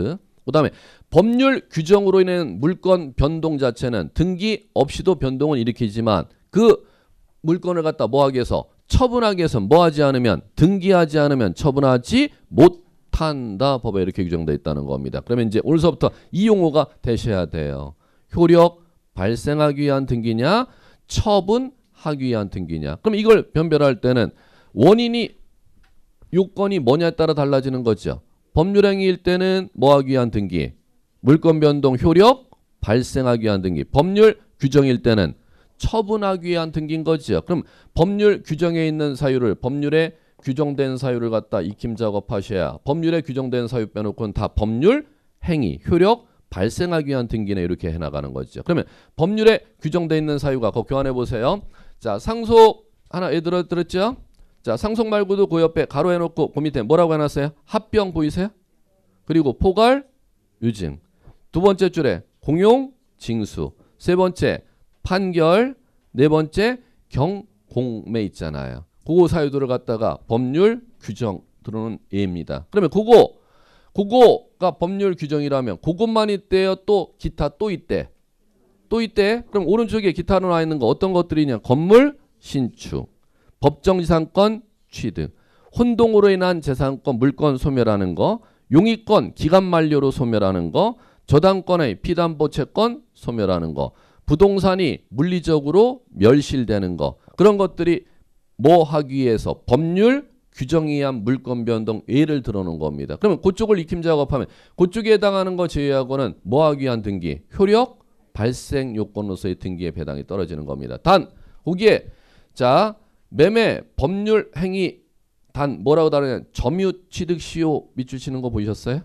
그 다음에 법률 규정으로 인한 물권 변동 자체는 등기 없이도 변동을 일으키지만 그 물건을 갖다 뭐 하기 위해서? 처분하기 위해서 뭐 하지 않으면? 등기하지 않으면 처분하지 못한다. 법에 이렇게 규정되어 있다는 겁니다. 그러면 이제 오늘서부터 이 용어가 되셔야 돼요. 효력 발생하기 위한 등기냐? 처분하기 위한 등기냐? 그럼 이걸 변별할 때는 원인이 요건이 뭐냐에 따라 달라지는 거죠. 법률행위일 때는 뭐 하기 위한 등기? 물권 변동 효력 발생하기 위한 등기. 법률 규정일 때는 처분하기 위한 등기인 거죠. 그럼 법률 규정에 있는 사유를 법률에 규정된 사유를 갖다 익힘 작업하셔야 법률에 규정된 사유 빼놓고는 다 법률 행위 효력 발생하기 위한 등기네 이렇게 해나가는 거죠. 그러면 법률에 규정되어 있는 사유가 그거 교환해 보세요. 자, 상속 하나 들었죠? 자, 상속 말고도 그 옆에 가로 해놓고 그 밑에 뭐라고 해놨어요? 합병 보이세요? 그리고 포괄 유증. 두 번째 줄에 공용 징수. 세 번째 판결. 네 번째 경공매 있잖아요. 그거 사유들을 갖다가 법률 규정 들어오는 예입니다. 그러면 그거가 법률 규정이라면 그것만 있대요? 또 기타 또 있대? 또 있대? 그럼 오른쪽에 기타로 나와 있는 거 어떤 것들이냐? 건물 신축, 법정지상권 취득, 혼동으로 인한 재산권 물권 소멸하는 거, 용의권 기간 만료로 소멸하는 거, 저당권의 피담보 채권 소멸하는 거, 부동산이 물리적으로 멸실되는 거, 그런 것들이 뭐 하기 위해서 법률 규정에 의한 물권 변동 예를 들어놓은 겁니다. 그러면 그쪽을 익힘 작업하면 그쪽에 해당하는 거 제외하고는 뭐 하기 위한 등기? 효력 발생 요건으로서의 등기의 배당이 떨어지는 겁니다. 단 거기에 자 매매 법률 행위 단 뭐라고 다르냐? 점유 취득 시효 밑줄 치는 거 보셨어요?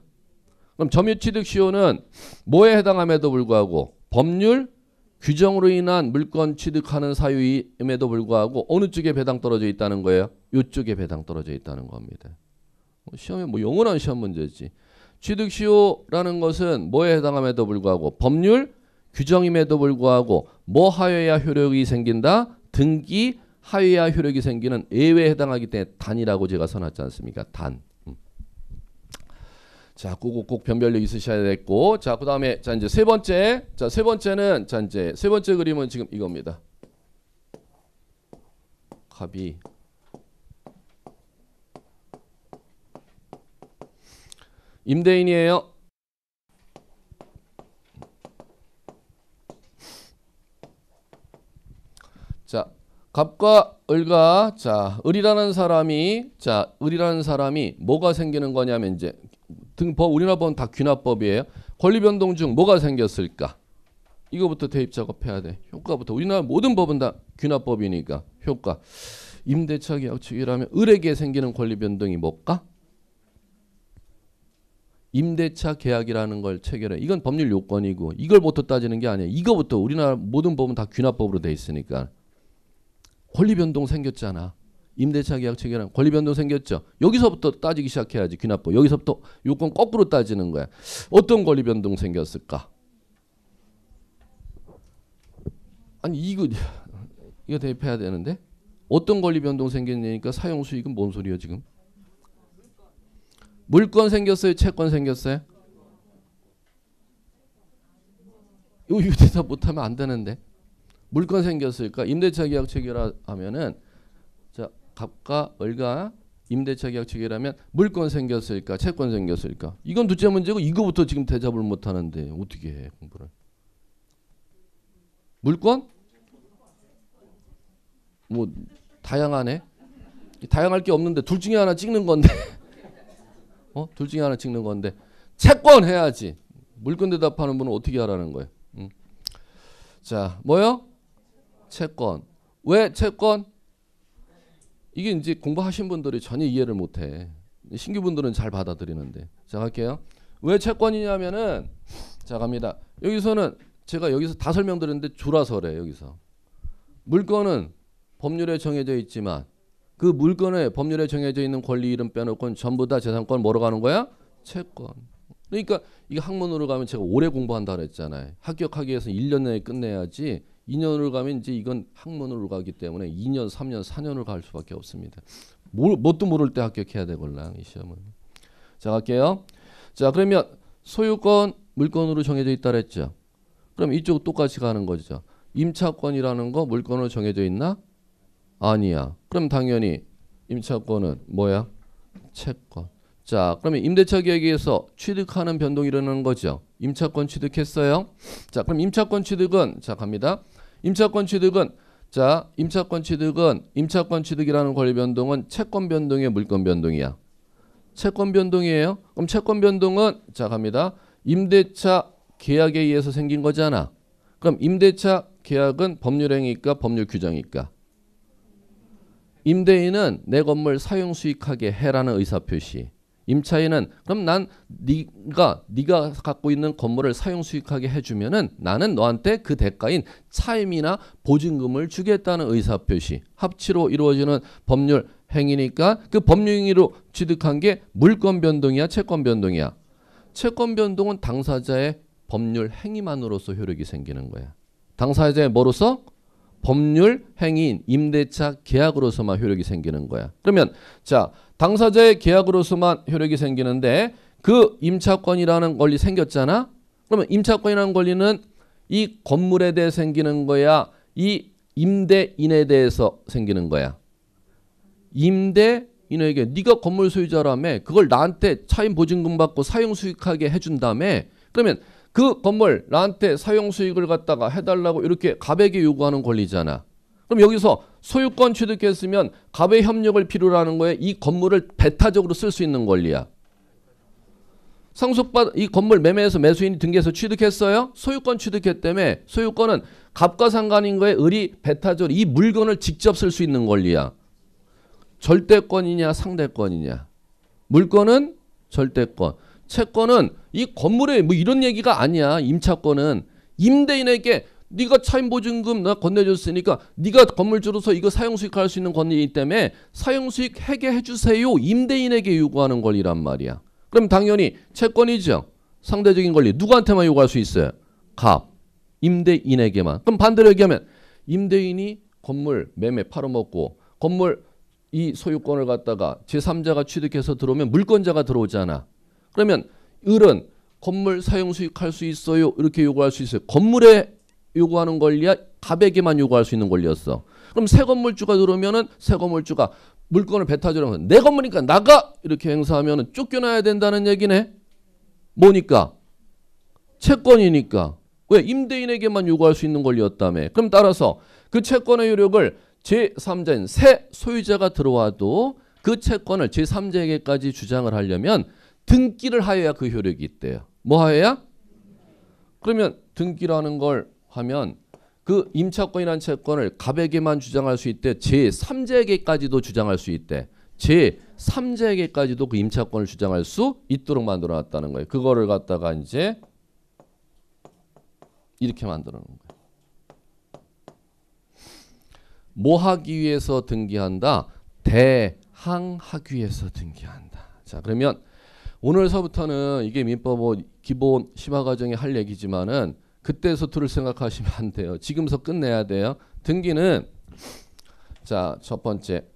그럼 점유 취득 시효는 뭐에 해당함에도 불구하고 법률 규정으로 인한 물권 취득하는 사유임에도 불구하고 어느 쪽에 배당 떨어져 있다는 거예요? 이쪽에 배당 떨어져 있다는 겁니다. 시험에 뭐 영원한 시험 문제지. 취득시효라는 것은 뭐에 해당함에도 불구하고 법률 규정임에도 불구하고 뭐 하여야 효력이 생긴다? 등기 하여야 효력이 생기는 예외에 해당하기 때문에 단이라고 제가 써놨지 않습니까? 단. 자, 꼭 변별력 있으셔야 됐고, 자, 그 다음에 자 이제 세 번째, 자, 세 번째는 자 이제 세 번째 그림은 지금 이겁니다. 갑이 임대인이에요. 자, 갑과 을과 자, 을이라는 사람이 뭐가 생기는 거냐면 이제 등법 우리나라 법은 다 귀납법이에요. 권리 변동 중 뭐가 생겼을까? 이거부터 대입 작업해야 돼. 효과부터 우리나라 모든 법은 다 귀납법이니까 효과. 임대차 계약 측이라면 을에게 생기는 권리 변동이 뭘까? 임대차 계약이라는 걸 체결해. 이건 법률 요건이고 이걸부터 따지는 게 아니에요. 이거부터 우리나라 모든 법은 다 귀납법으로 돼 있으니까. 권리 변동 생겼잖아. 임대차 계약 체결한 권리 변동 생겼죠. 여기서부터 따지기 시작해야지. 귀납법. 여기서부터 요건 거꾸로 따지는 거야. 어떤 권리 변동 생겼을까? 아니 이거 대입해야 되는데 어떤 권리 변동 생겼냐니까 사용 수익은 뭔 소리야 지금? 물권 생겼어요? 채권 생겼어요? 이거 대답 못하면 안 되는데. 물권 생겼을까? 임대차 계약 체결하면은 자 갑과 을과 임대차 계약 체결하면 물권 생겼을까? 채권 생겼을까? 이건 둘째 문제고 이거부터 지금 대답을 못하는데 어떻게 해 공부를? 물권? 뭐 다양하네. 다양할 게 없는데 둘 중에 하나 찍는 건데. 둘 중에 하나 찍는 건데 채권 해야지. 물권 대답하는 분은 어떻게 하라는 거예요? 자, 뭐요? 채권. 왜 채권? 이게 이제 공부하신 분들이 전혀 이해를 못해. 신규 분들은 잘 받아들이는데. 자, 갈게요. 왜 채권이냐면은 자, 갑니다. 여기서는 제가 여기서 다 설명드렸는데 줄여서 그래. 여기서 물권은 법률에 정해져 있지만 그 물건에 법률에 정해져 있는 권리 이름 빼놓고는 전부 다 재산권 뭐로 가는 거야? 채권. 그러니까 이게 학문으로 가면 제가 오래 공부한다 그랬잖아요. 합격하기 위해서 1년 내에 끝내야지 2년으로 가면 이제 이건 학문으로 가기 때문에 2년, 3년, 4년을 갈 수밖에 없습니다. 뭣도 모를 때 합격해야 되걸라 이 시험은. 자, 갈게요. 자, 그러면 소유권 물건으로 정해져 있다 그랬죠. 그럼 이쪽 똑같이 가는 거죠. 임차권이라는 거 물건으로 정해져 있나? 아니야. 그럼 당연히 임차권은 뭐야? 채권. 자, 그러면 임대차 계약에서 취득하는 변동이 일어나는 거죠. 임차권 취득했어요. 자, 그럼 임차권 취득은 자, 갑니다. 임차권 취득은 자, 임차권 취득이라는 권리 변동은 채권 변동이야, 물권 변동이야? 채권 변동이에요. 그럼 채권 변동은 자, 갑니다. 임대차 계약에 의해서 생긴 거잖아. 그럼 임대차 계약은 법률 행위일까, 법률 규정일까? 임대인은 내 건물 사용 수익하게 해라는 의사표시. 임차인은 그럼 난 네가 갖고 있는 건물을 사용 수익하게 해주면은 나는 너한테 그 대가인 차임이나 보증금을 주겠다는 의사표시. 합치로 이루어지는 법률 행위니까 그 법률 행위로 취득한 게 물권 변동이야, 채권 변동이야. 채권 변동은 당사자의 법률 행위만으로서 효력이 생기는 거야. 당사자의 뭐로서? 법률 행위인 임대차 계약으로서만 효력이 생기는 거야. 그러면 자, 당사자의 계약으로서만 효력이 생기는데 그 임차권이라는 권리 생겼잖아. 그러면 임차권이라는 권리는 이 건물에 대해 생기는 거야, 이 임대인에 대해서 생기는 거야? 임대인에게 네가 건물 소유자라며 그걸 나한테 차임 보증금 받고 사용 수익하게 해준 다음에 그러면 그 건물 나한테 사용 수익을 갖다가 해달라고 이렇게 갑에게 요구하는 권리잖아. 그럼 여기서 소유권 취득했으면 갑의 협력을 필요로 하는 거에 이 건물을 배타적으로 쓸 수 있는 권리야. 상속받 이 건물 매매해서 매수인이 등기해서 취득했어요. 소유권 취득했다며 소유권은 갑과 상관인 거에 을이 배타적으로 이 물건을 직접 쓸 수 있는 권리야. 절대권이냐 상대권이냐. 물건은 절대권. 채권은 이 건물에 뭐 이런 얘기가 아니야. 임차권은 임대인에게 네가 차임 보증금 나 건네줬으니까 네가 건물주로서 이거 사용수익할 수 있는 권리이기 때문에 사용수익 회계해 주세요. 임대인에게 요구하는 권리란 말이야. 그럼 당연히 채권이죠. 상대적인 권리 누구한테만 요구할 수 있어요? 갑, 임대인에게만. 그럼 반대로 얘기하면 임대인이 건물 매매 팔아먹고 건물 이 소유권을 갖다가 제3자가 취득해서 들어오면 물권자가 들어오잖아. 그러면 을은 건물 사용수익할 수 있어요. 이렇게 요구할 수 있어요. 건물에 요구하는 권리야 갑에게만 요구할 수 있는 권리였어. 그럼 새 건물주가 들어오면은 새 건물주가 물건을 뱉어주려면 내 건물이니까 나가 이렇게 행사하면은 쫓겨나야 된다는 얘기네. 뭐니까? 채권이니까. 왜? 임대인에게만 요구할 수 있는 권리였다며. 그럼 따라서 그 채권의 효력을 제3자인 새 소유자가 들어와도 그 채권을 제3자에게까지 주장을 하려면 등기를 하여야 그 효력이 있대요. 뭐 하여야? 그러면 등기라는 걸 하면 그 임차권이라는 채권을 갑에게만 주장할 수 있대. 제3자에게까지도 주장할 수 있대. 제3자에게까지도 그 임차권을 주장할 수 있도록 만들어 놨다는 거예요. 그거를 갖다가 이제 이렇게 만들어 놓은 거예요. 뭐 하기 위해서 등기한다? 대항하기 위해서 등기한다. 자, 그러면 오늘서부터는 이게 민법 기본 심화과정에 할 얘기지만은 그때서부터를 생각하시면 안 돼요. 지금서 끝내야 돼요. 등기는 자, 첫 번째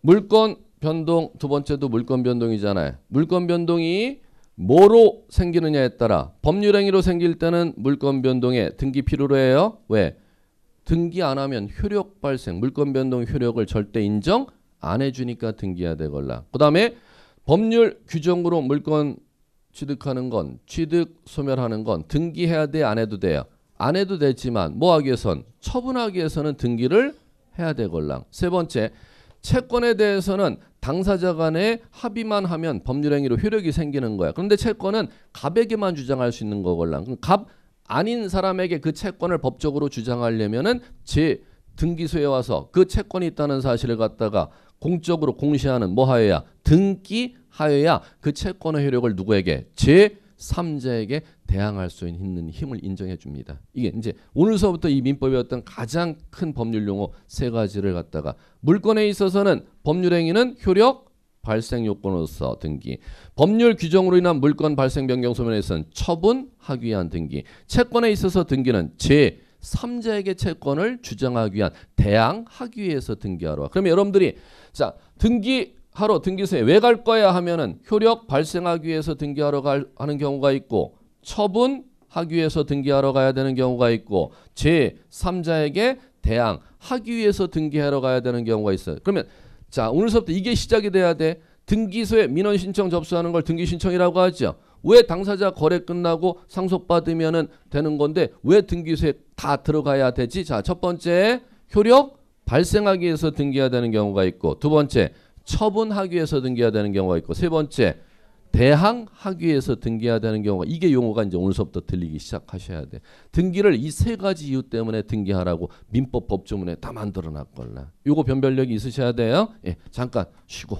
물권 변동, 두 번째도 물권 변동이잖아요. 물권 변동이 뭐로 생기느냐에 따라 법률행위로 생길 때는 물권 변동에 등기 필요로 해요. 왜? 등기 안 하면 효력 발생, 물권 변동 효력을 절대 인정 안 해주니까 등기해야 되걸라. 그 다음에 법률 규정으로 물권 취득하는 건, 취득 소멸하는 건 등기해야 돼, 안 해도 돼요? 안 해도 되지만 뭐 하기 위해선? 처분하기 위해서는 등기를 해야 되걸랑. 세 번째, 채권에 대해서는 당사자 간에 합의만 하면 법률행위로 효력이 생기는 거야. 그런데 채권은 갑에게만 주장할 수 있는 거걸랑. 그럼 갑 아닌 사람에게 그 채권을 법적으로 주장하려면은 제 등기소에 와서 그 채권이 있다는 사실을 갖다가 공적으로 공시하는 뭐 하여야? 등기하여야 그 채권의 효력을 누구에게? 제3자에게 대항할 수 있는 힘을 인정해 줍니다. 이게 이제 오늘서부터 이 민법의 어떤 가장 큰 법률 용어 세 가지를 갖다가 물권에 있어서는 법률행위는 효력 발생 요건으로서 등기, 법률 규정으로 인한 물권 발생 변경 소멸에 있어서는 처분하기 위한 등기, 채권에 있어서 등기는 제3자에게 채권을 주장하기 위한 대항하기 위해서 등기하러. 그러면 여러분들이 자 등기하러 등기소에 왜 갈 거야 하면은 효력 발생하기 위해서 등기하러 하는 경우가 있고 처분하기 위해서 등기하러 가야 되는 경우가 있고 제3자에게 대항하기 위해서 등기하러 가야 되는 경우가 있어요. 그러면 자 오늘서부터 이게 시작이 돼야 돼. 등기소에 민원 신청 접수하는 걸 등기 신청이라고 하죠. 왜 당사자 거래 끝나고 상속받으면 되는 건데 왜 등기소에 다 들어가야 되지? 자, 첫 번째 효력 발생하기 위해서 등기해야 되는 경우가 있고, 두 번째 처분하기 위해서 등기해야 되는 경우가 있고, 세 번째 대항하기 위해서 등기해야 되는 경우가, 이게 용어가 이제 오늘서부터 들리기 시작하셔야 돼. 등기를 이 세 가지 이유 때문에 등기하라고 민법 법조문에 다 만들어 놨걸라. 요거 변별력이 있으셔야 돼요. 예, 잠깐 쉬고.